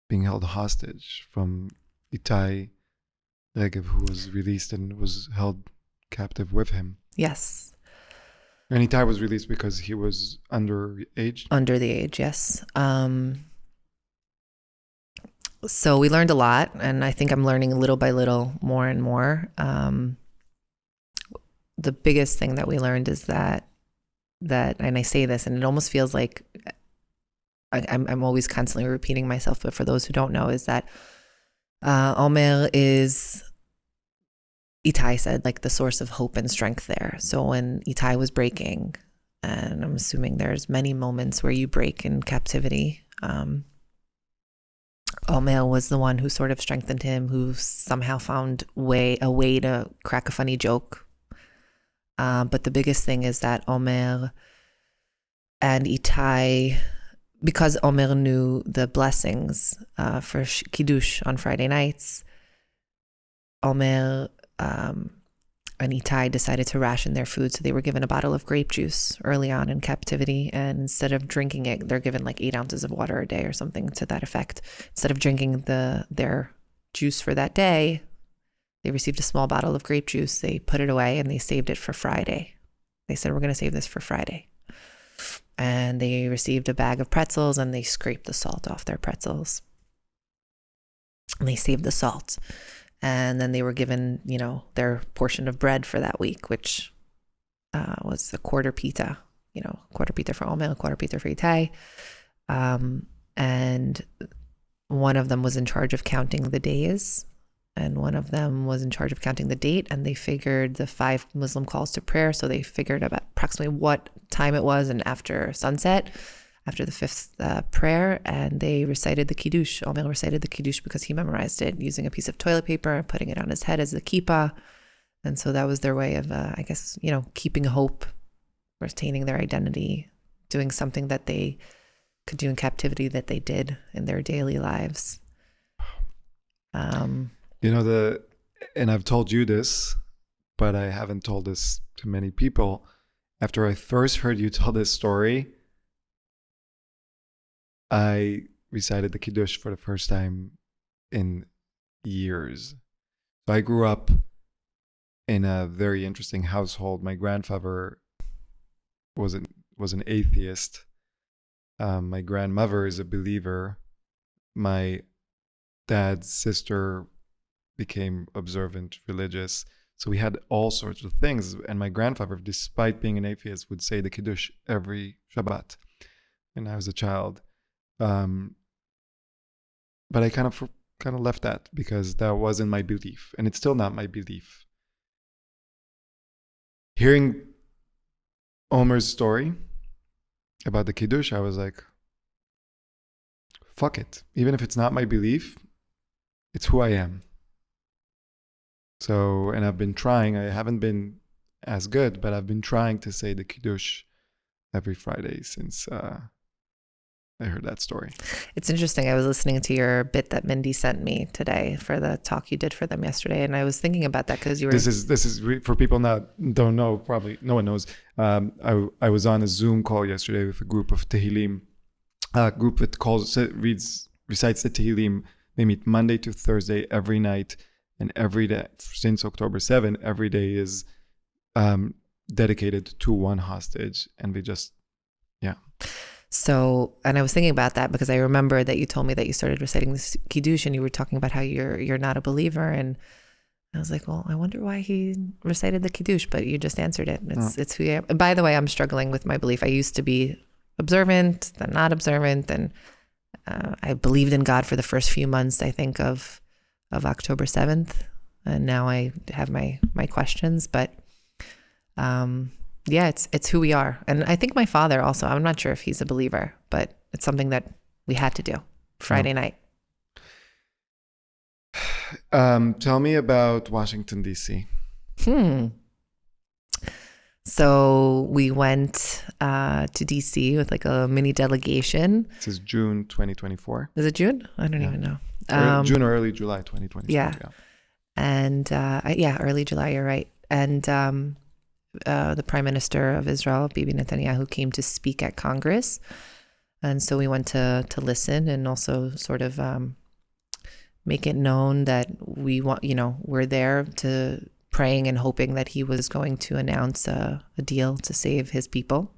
being held hostage from Itai Regev, who was released and was held captive with him? Yes. And Itai was released because he was underage? Under the age, yes. So we learned a lot, and I think I'm learning little by little more and more. The biggest thing that we learned is that, and I say this, and it almost feels like I'm always constantly repeating myself, but for those who don't know, is that Omer is, Itai said, like the source of hope and strength there. So when Itai was breaking, and I'm assuming there's many moments where you break in captivity, Omer was the one who sort of strengthened him, who somehow found a way to crack a funny joke. But the biggest thing is that Omer and Itai, because Omer knew the blessings for Kiddush on Friday nights, Omer and Itai decided to ration their food. So they were given a bottle of grape juice early on in captivity. And instead of drinking it, they're given like 8 ounces of water a day or something to that effect. Instead of drinking their juice for that day, they received a small bottle of grape juice. They put it away and they saved it for Friday. They said, we're going to save this for Friday. and they received a bag of pretzels, and they scraped the salt off their pretzels. And they saved the salt. And then they were given, their portion of bread for that week, which was a quarter pita, quarter pita for Omer, a quarter pita for Itai. And one of them was in charge of counting the days, and one of them was in charge of counting the date, and they figured the 5 Muslim calls to prayer. So they figured about approximately what time it was, and after sunset, after the 5th prayer, and they recited the Kiddush. Omer recited the Kiddush because he memorized it using a piece of toilet paper and putting it on his head as the kippah. And so that was their way of, keeping hope, retaining their identity, doing something that they could do in captivity that they did in their daily lives. And I've told you this, but I haven't told this to many people. After I first heard you tell this story, I recited the Kiddush for the first time in years. So I grew up in a very interesting household. My grandfather was an atheist. My grandmother is a believer. My dad's sister became observant religious. So we had all sorts of things. And my grandfather, despite being an atheist, would say the Kiddush every Shabbat when I was a child. But I kind of left that because that wasn't my belief, and it's still not my belief. Hearing Omer's story about the Kiddush, I was like, fuck it. Even if it's not my belief, it's who I am. So, and I've been trying, I haven't been as good, but I've been trying to say the Kiddush every Friday since I heard that story. It's interesting. I was listening to your bit that Mindy sent me today for the talk you did for them yesterday, and I was thinking about that because you were. This is for people don't know. Probably no one knows. I was on a Zoom call yesterday with a group of Tehillim, a group that recites the Tehillim. They meet Monday to Thursday every night, and every day since October 7, every day is dedicated to one hostage, and we just, yeah. So, and I was thinking about that because I remember that you told me that you started reciting this Kiddush and you were talking about how you're not a believer, and I was like, well, I wonder why he recited the Kiddush, but you just answered it. It's who I am. And by the way, I'm struggling with my belief. I used to be observant, then not observant, and I believed in God for the first few months, I think, of October 7th, and now I have my questions, but yeah, it's who we are. And I think my father also, I'm not sure if he's a believer, but it's something that we had to do Friday night. Tell me about Washington, D.C. So we went to D.C. with like a mini delegation. This is June 2024. Is it June? I don't even know. June or early July 2024. Yeah. And early July, you're right. And the Prime Minister of Israel, Bibi Netanyahu, came to speak at Congress. And so we went to listen and also sort of make it known that we're there to praying and hoping that he was going to announce a deal to save his people.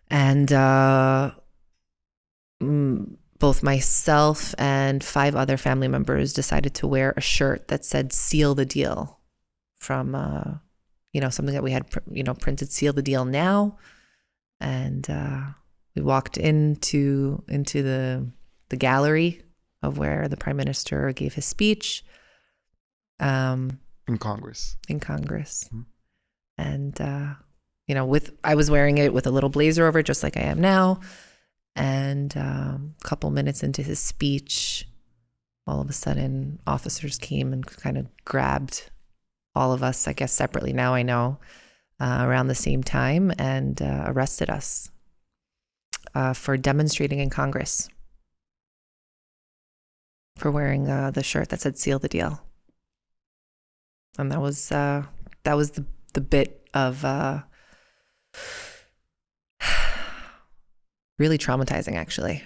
And both myself and 5 other family members decided to wear a shirt that said "Seal the Deal" from something that we had printed, "Seal the Deal now." And we walked into the gallery of where the Prime Minister gave his speech. In Congress. Mm-hmm. And I was wearing it with a little blazer over it, just like I am now. And a couple minutes into his speech, all of a sudden officers came and kind of grabbed all of us, I guess separately now I know, around the same time, and arrested us for demonstrating in Congress, for wearing the shirt that said "Seal the Deal." And that was the bit of really traumatizing, actually.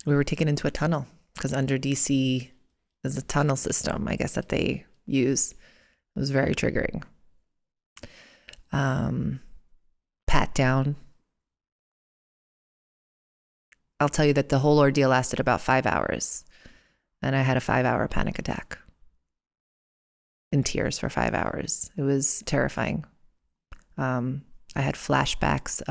We were taken into a tunnel because under DC there's a tunnel system, I guess, that they use. It was very triggering. pat down. I'll tell you that the whole ordeal lasted about 5 hours, and I had a 5-hour panic attack in tears for 5 hours. It was terrifying. I had flashbacks.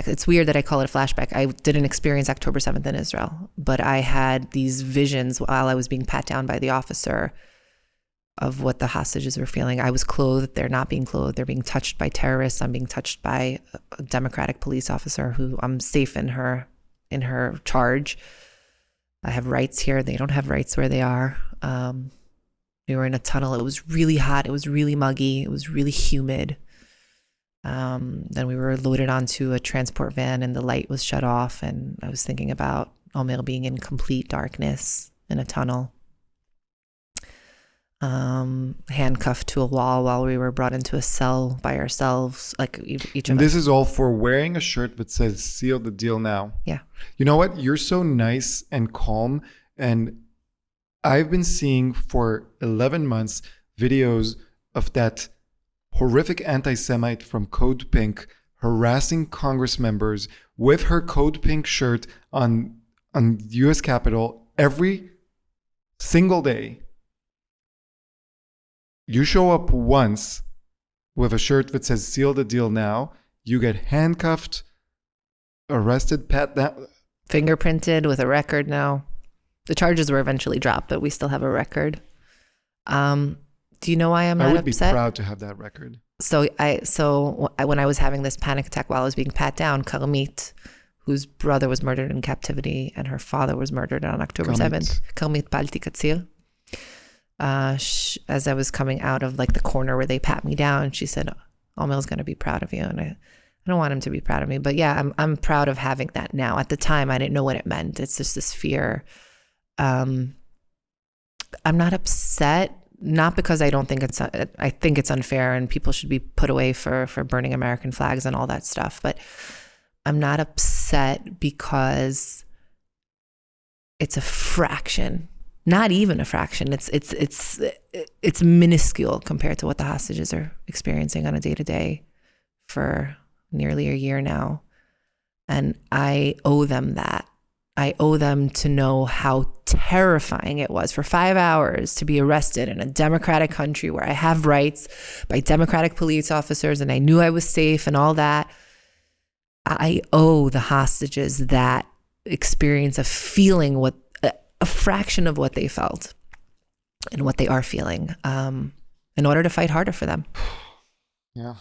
It's weird that I call it a flashback. I didn't experience October 7th in Israel, but I had these visions while I was being pat down by the officer of what the hostages were feeling. I was clothed. They're not being clothed. They're being touched by terrorists. I'm being touched by a Democratic police officer who I'm safe in her charge. I have rights here. They don't have rights where they are. We were in a tunnel. It was really hot. It was really muggy. It was really humid. Then we were loaded onto a transport van and the light was shut off. And I was thinking about Omer being in complete darkness in a tunnel. Handcuffed to a wall while we were brought into a cell by ourselves, like each of us. And this is all for wearing a shirt that says "Seal the deal now." Yeah. You know what? You're so nice and calm. And I've been seeing for 11 months videos of that horrific anti-Semite from Code Pink harassing Congress members with her Code Pink shirt on U.S. Capitol every single day. You show up once with a shirt that says "Seal the deal now," you get handcuffed, arrested, pat down, fingerprinted with a record now. The charges were eventually dropped, but we still have a record. Do you know why I'm not upset? I would be proud to have that record. So when I was having this panic attack while I was being pat down, Karmit, whose brother was murdered in captivity and her father was murdered on October 7th, Karmit Palti Katsir, as I was coming out of like the corner where they pat me down, she said, "Omel's going to be proud of you." And I don't want him to be proud of me, but yeah, I'm proud of having that now. At the time, I didn't know what it meant. It's just this fear. I'm not upset, not because I think it's unfair and people should be put away for burning American flags and all that stuff, but I'm not upset because it's a fraction. Not even a fraction. It's minuscule compared to what the hostages are experiencing on a day-to-day for nearly a year now. And I owe them that. I owe them to know how terrifying it was for 5 hours to be arrested in a democratic country where I have rights by democratic police officers and I knew I was safe and all that. I owe the hostages that experience of feeling what a fraction of what they felt and what they are feeling, in order to fight harder for them. Yeah,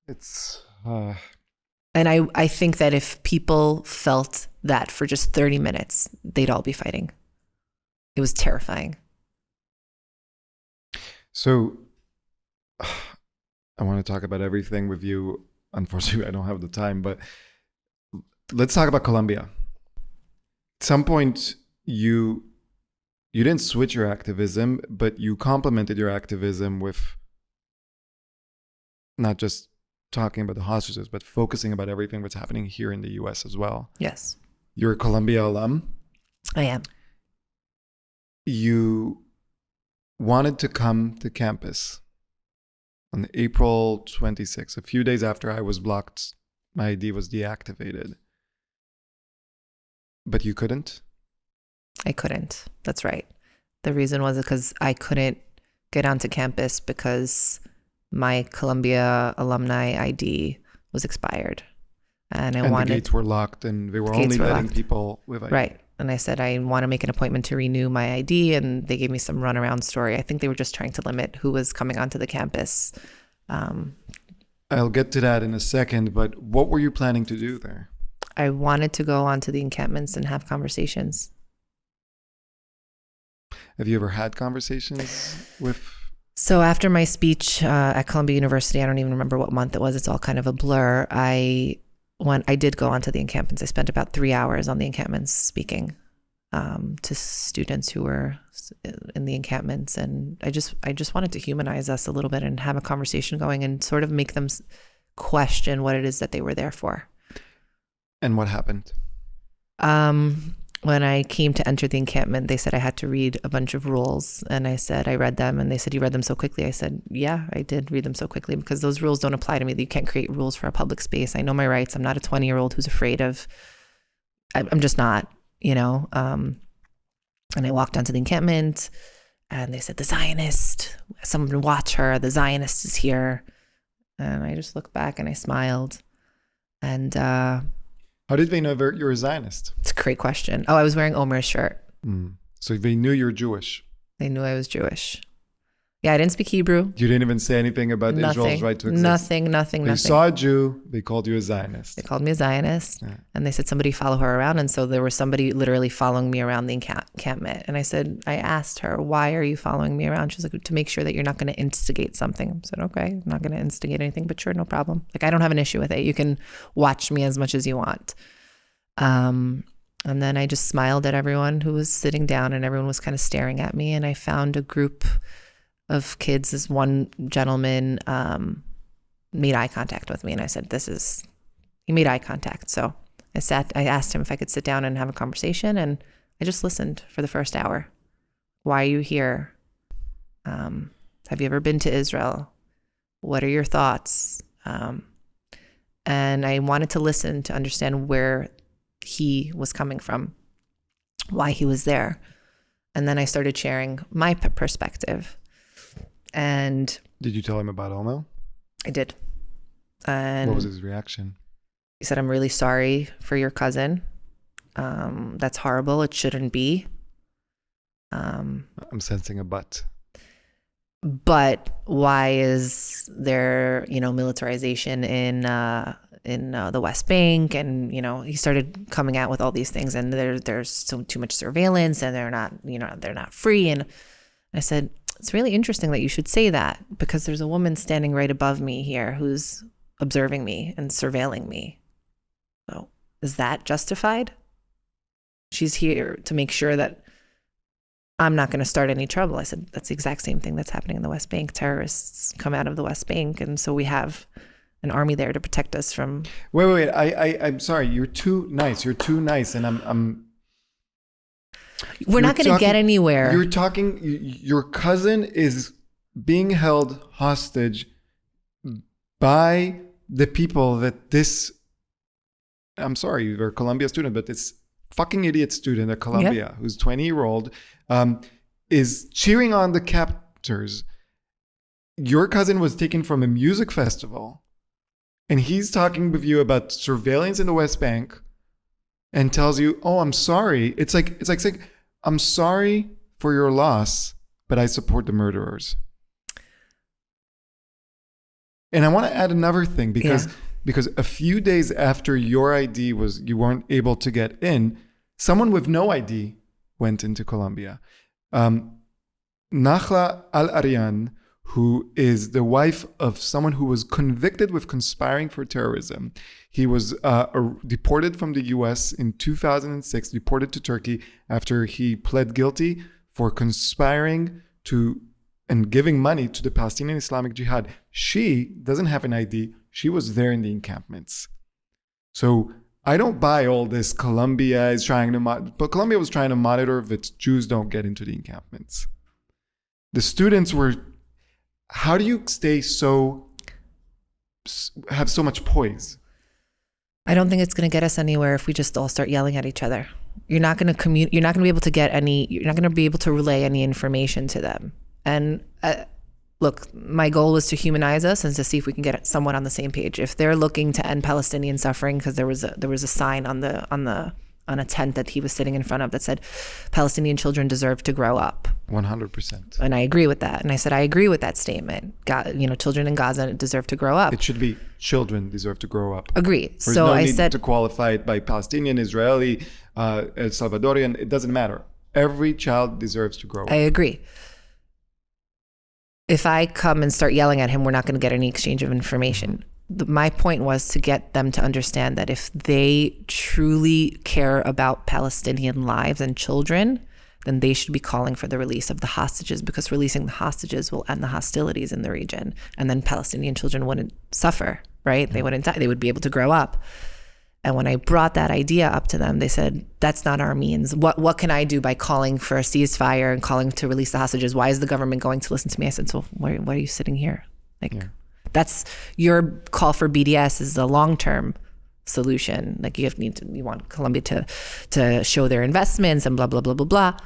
it's... And I think that if people felt that for just 30 minutes, they'd all be fighting. It was terrifying. So I want to talk about everything with you. Unfortunately, I don't have the time, but let's talk about Colombia. At some point, you didn't switch your activism, but you complemented your activism with not just talking about the hostages, but focusing about everything that's happening here in the U.S. as well. Yes. You're a Columbia alum. I am. You wanted to come to campus on April 26th, a few days after I was blocked. My ID was deactivated. But you couldn't? I couldn't. That's right. The reason was because I couldn't get onto campus because my Columbia alumni ID was expired. And the gates were locked and they were only letting people with ID. Right. And I said, I want to make an appointment to renew my ID. And they gave me some runaround story. I think they were just trying to limit who was coming onto the campus. I'll get to that in a second, but what were you planning to do there? I wanted to go onto the encampments and have conversations. Have you ever had conversations with... So after my speech at Columbia University, I don't even remember what month it was. It's all kind of a blur. I did go onto the encampments. I spent about 3 hours on the encampments speaking to students who were in the encampments. And I just wanted to humanize us a little bit and have a conversation going and sort of make them question what it is that they were there for. And what happened? when I came to enter the encampment, they said I had to read a bunch of rules. And I said, I read them. And they said, you read them so quickly? I said, yeah, I did read them so quickly because those rules don't apply to me. You can't create rules for a public space. I know my rights. I'm not a 20-year-old who's afraid of, I'm just not, you know. And I walked onto the encampment and they said, the Zionist, someone watch her. The Zionist is here. And I just looked back and I smiled. And how did they know you're a Zionist? it's a great question. Oh, I was wearing Omer's shirt. So they knew you're Jewish. They knew I was Jewish. Yeah, I didn't speak Hebrew. You didn't even say anything about Israel's right to exist. Nothing. They saw a Jew. They called you a Zionist. They called me a Zionist. Yeah. And they said somebody follow her around. And so there was somebody literally following me around the encampment. And I asked her, why are you following me around? She's like, to make sure that you're not going to instigate something. I said, okay, I'm not going to instigate anything, but sure, no problem. Like, I don't have an issue with it. You can watch me as much as you want. And then I just smiled at everyone who was sitting down and everyone was kind of staring at me. And I found a group of kids. This one gentleman made eye contact with me. And I said, he made eye contact. So I asked him if I could sit down and have a conversation. And I just listened for the first hour. Why are you here? Have you ever been to Israel? What are your thoughts? And I wanted to listen to understand where he was coming from, why he was there. And then I started sharing my perspective. And did you tell him about Omer? I did. And what was his reaction? He said, I'm really sorry for your cousin. That's horrible. It shouldn't be. I'm sensing a but. But why is there, militarization in the West Bank? And, he started coming out with all these things, and there's too much surveillance, and they're not free. And I said, it's really interesting that you should say that, because there's a woman standing right above me here who's observing me and surveilling me. So is that justified? She's here to make sure that I'm not going to start any trouble. I said, that's the exact same thing that's happening in the West Bank. Terrorists come out of the West Bank. And so we have an army there to protect us from. Wait. I'm sorry. You're too nice. And we're not going to get anywhere. You're talking, your cousin is being held hostage by the people that I'm sorry, you're a Columbia student, but this fucking idiot student at Columbia, who's 20-year-old, is cheering on the captors. Your cousin was taken from a music festival, and he's talking with you about surveillance in the West Bank, and tells you, "Oh, I'm sorry." It's like saying, "I'm sorry for your loss, but I support the murderers." And I want to add another thing because a few days after your ID you weren't able to get in, someone with no ID went into Colombia. Nachla Al-Aryan, who is the wife of someone who was convicted with conspiring for terrorism. He was deported from the US in 2006, deported to Turkey after he pled guilty for conspiring to and giving money to the Palestinian Islamic Jihad. She doesn't have an ID. She was there in the encampments. So I don't buy all this. Colombia was trying to monitor that Jews don't get into the encampments. The students were, how do you have so much poise? I don't think it's going to get us anywhere if we just all start yelling at each other. You're not going to you're not going to be able to you're not going to be able to relay any information to them. And look, my goal was to humanize us and to see if we can get someone on the same page. If they're looking to end Palestinian suffering, because there was a sign on a tent that he was sitting in front of that said, Palestinian children deserve to grow up. 100%. And I agree with that. And I said, I agree with that statement. Children in Gaza deserve to grow up. It should be children deserve to grow up. Agree. There's no need to qualify it by Palestinian, Israeli, El Salvadorian. It doesn't matter. Every child deserves to grow up. I agree. If I come and start yelling at him, we're not going to get any exchange of information. My point was to get them to understand that if they truly care about Palestinian lives and children, then they should be calling for the release of the hostages, because releasing the hostages will end the hostilities in the region. And then Palestinian children wouldn't suffer, right? They wouldn't die. They would be able to grow up. And when I brought that idea up to them, they said, that's not our means. What can I do by calling for a ceasefire and calling to release the hostages? Why is the government going to listen to me? I said, so why are you sitting here? Like, that's your call for BDS is a long-term solution. Like you want Colombia to show their investments and blah, blah, blah, blah, blah.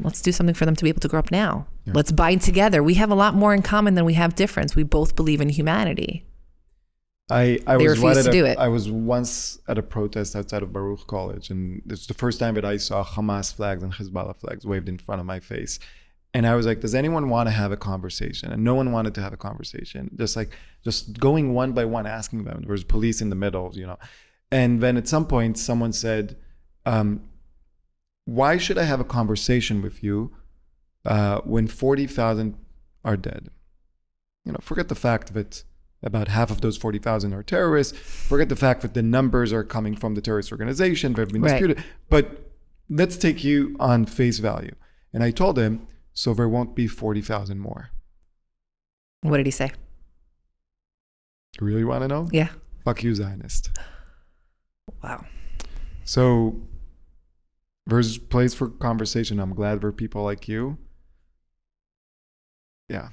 Let's do something for them to be able to grow up now. Yeah. Let's bind together. We have a lot more in common than we have difference. We both believe in humanity. I was once at a protest outside of Baruch College, and it's the first time that I saw Hamas flags and Hezbollah flags waved in front of my face. And I was like, does anyone want to have a conversation? And no one wanted to have a conversation. Just going one by one, asking them. There was police in the middle, And then at some point, someone said, why should I have a conversation with you when 40,000 are dead? Forget the fact that about half of those 40,000 are terrorists. Forget the fact that the numbers are coming from the terrorist organization that have been disputed. But let's take you on face value. And I told him, so there won't be 40,000 more. What did he say? You really want to know? Yeah. Fuck you, Zionist. Wow. So there's place for conversation. I'm glad there are people like you. Yeah.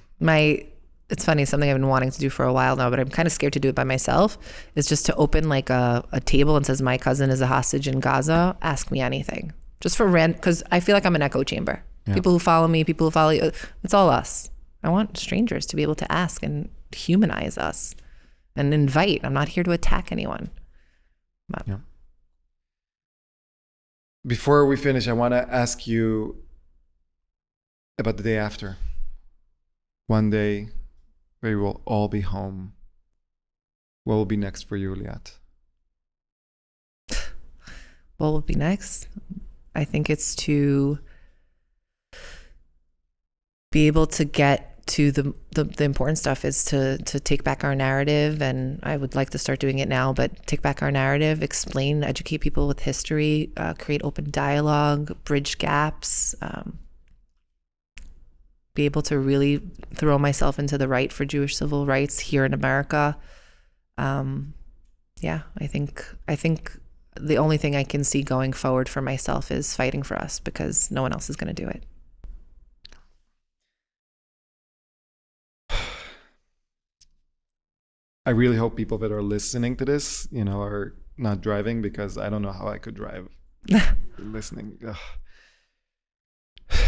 It's funny, something I've been wanting to do for a while now, but I'm kind of scared to do it by myself, is just to open like a table and says, my cousin is a hostage in Gaza, ask me anything. Just for because I feel like I'm an echo chamber. Yeah. People who follow me, people who follow you, it's all us. I want strangers to be able to ask and humanize us and invite. I'm not here to attack anyone. But. Yeah. Before we finish, I want to ask you about the day after. One day, we will all be home. What will be next for you, Liat? What will be next? I think it's to be able to get to the important stuff, is to take back our narrative. And I would like to start doing it now, but take back our narrative, explain, educate people with history, create open dialogue, bridge gaps, be able to really throw myself into the fight for Jewish civil rights here in America. I think the only thing I can see going forward for myself is fighting for us, because no one else is going to do it. I really hope people that are listening to this, are not driving, because I don't know how I could drive listening. Ugh.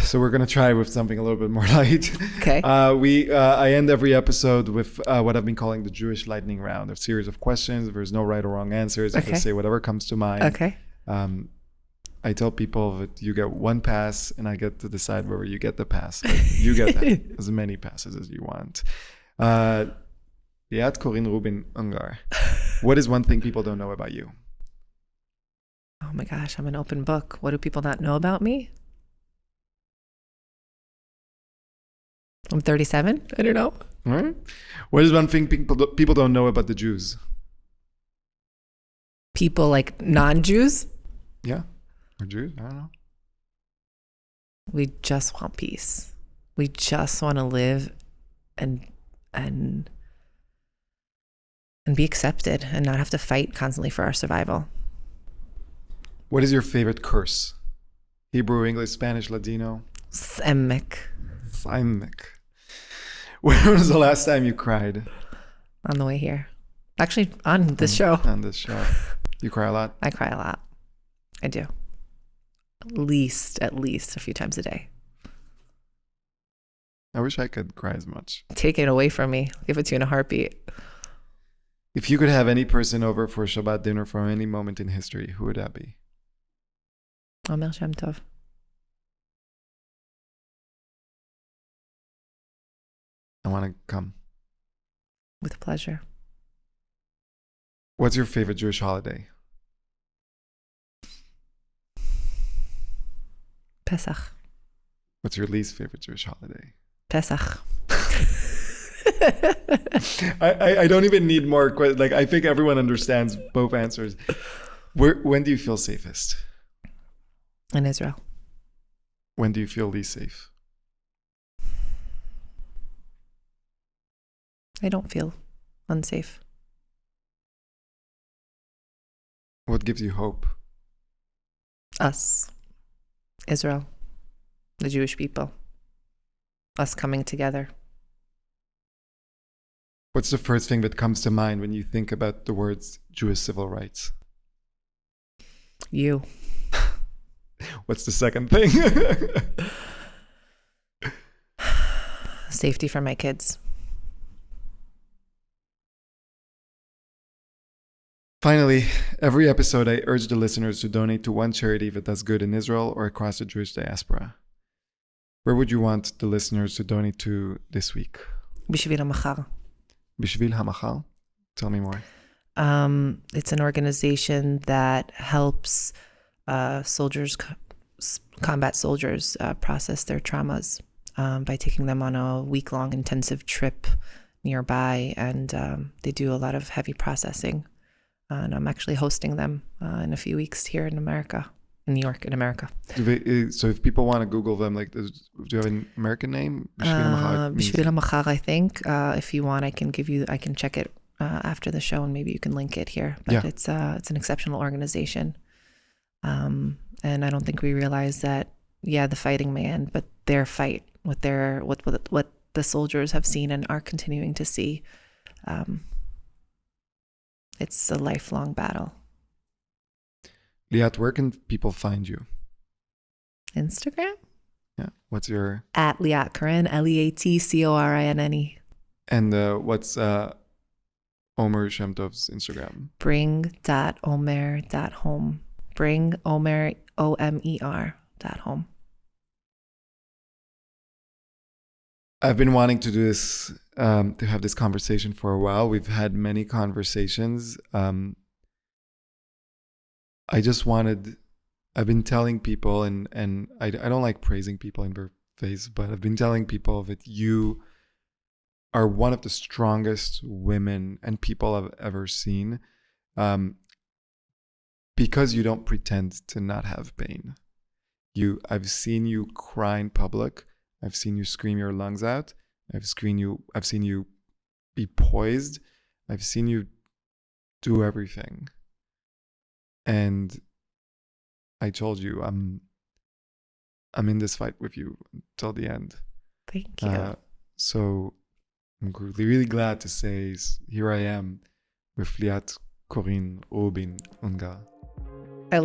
So we're going to try with something a little bit more light. Okay. I end every episode with what I've been calling the Jewish lightning round, a series of questions. There's no right or wrong answers. I just say whatever comes to mind. Okay. I tell people that you get one pass, and I get to decide whether you get the pass. You get as many passes as you want. Leat Corinne Rubin Ungar. What is one thing people don't know about you? Oh my gosh, I'm an open book. What do people not know about me? I'm 37. I don't know. All right. What is one thing people don't know about the Jews? People like non-Jews? Yeah. Or Jews? I don't know. We just want peace. We just want to live and be accepted and not have to fight constantly for our survival. What is your favorite curse? Hebrew, English, Spanish, Ladino? Semek. When was the last time you cried? On the way here. Actually, on this show. On this show. You cry a lot? I cry a lot. I do. At least a few times a day. I wish I could cry as much. Take it away from me. I'll give it to you in a heartbeat. If you could have any person over for a Shabbat dinner from any moment in history, who would that be? Omer Shem Tov. I want to come. With pleasure. What's your favorite Jewish holiday? Pesach. What's your least favorite Jewish holiday? Pesach. I don't even need more questions. Like, I think everyone understands both answers. When do you feel safest? In Israel. When do you feel least safe? I don't feel unsafe. What gives you hope? Us, Israel, the Jewish people, us coming together. What's the first thing that comes to mind when you think about the words Jewish civil rights? You. What's the second thing? Safety for my kids. Finally, every episode I urge the listeners to donate to one charity that does good in Israel or across the Jewish diaspora. Where would you want the listeners to donate to this week? Bishvil HaMachar. Bishvil HaMachar? Tell me more. It's an organization that helps combat soldiers process their traumas by taking them on a week-long intensive trip nearby, and they do a lot of heavy processing. And I'm actually hosting them in a few weeks here in America, in New York, in America. So if people want to Google them, like, do you have an American name? Bishvil HaMachar, I think. If you want, I can check it after the show, and maybe you can link it here. But yeah. It's an exceptional organization. And I don't think we realize that, the fighting may end, but their fight, what the soldiers have seen and are continuing to see, it's a lifelong battle. Leat, where can people find you? Instagram? Yeah. What's your... At Leat Corinne, LeatCorinne. And what's Omer Shemtov's Instagram? Bring.omer.home. Bring Omer, OMER.home. I've been wanting to do this, to have this conversation for a while. We've had many conversations. I've been telling people, and I don't like praising people in their face, but I've been telling people that you are one of the strongest women and people I've ever seen, because you don't pretend to not have pain. I've seen you cry in public. I've seen you scream your lungs out. I've seen you be poised. I've seen you do everything. And I told you, I'm in this fight with you till the end. Thank you. So I'm really glad to say, here I am with Leat Corinne Rubin Ungar. I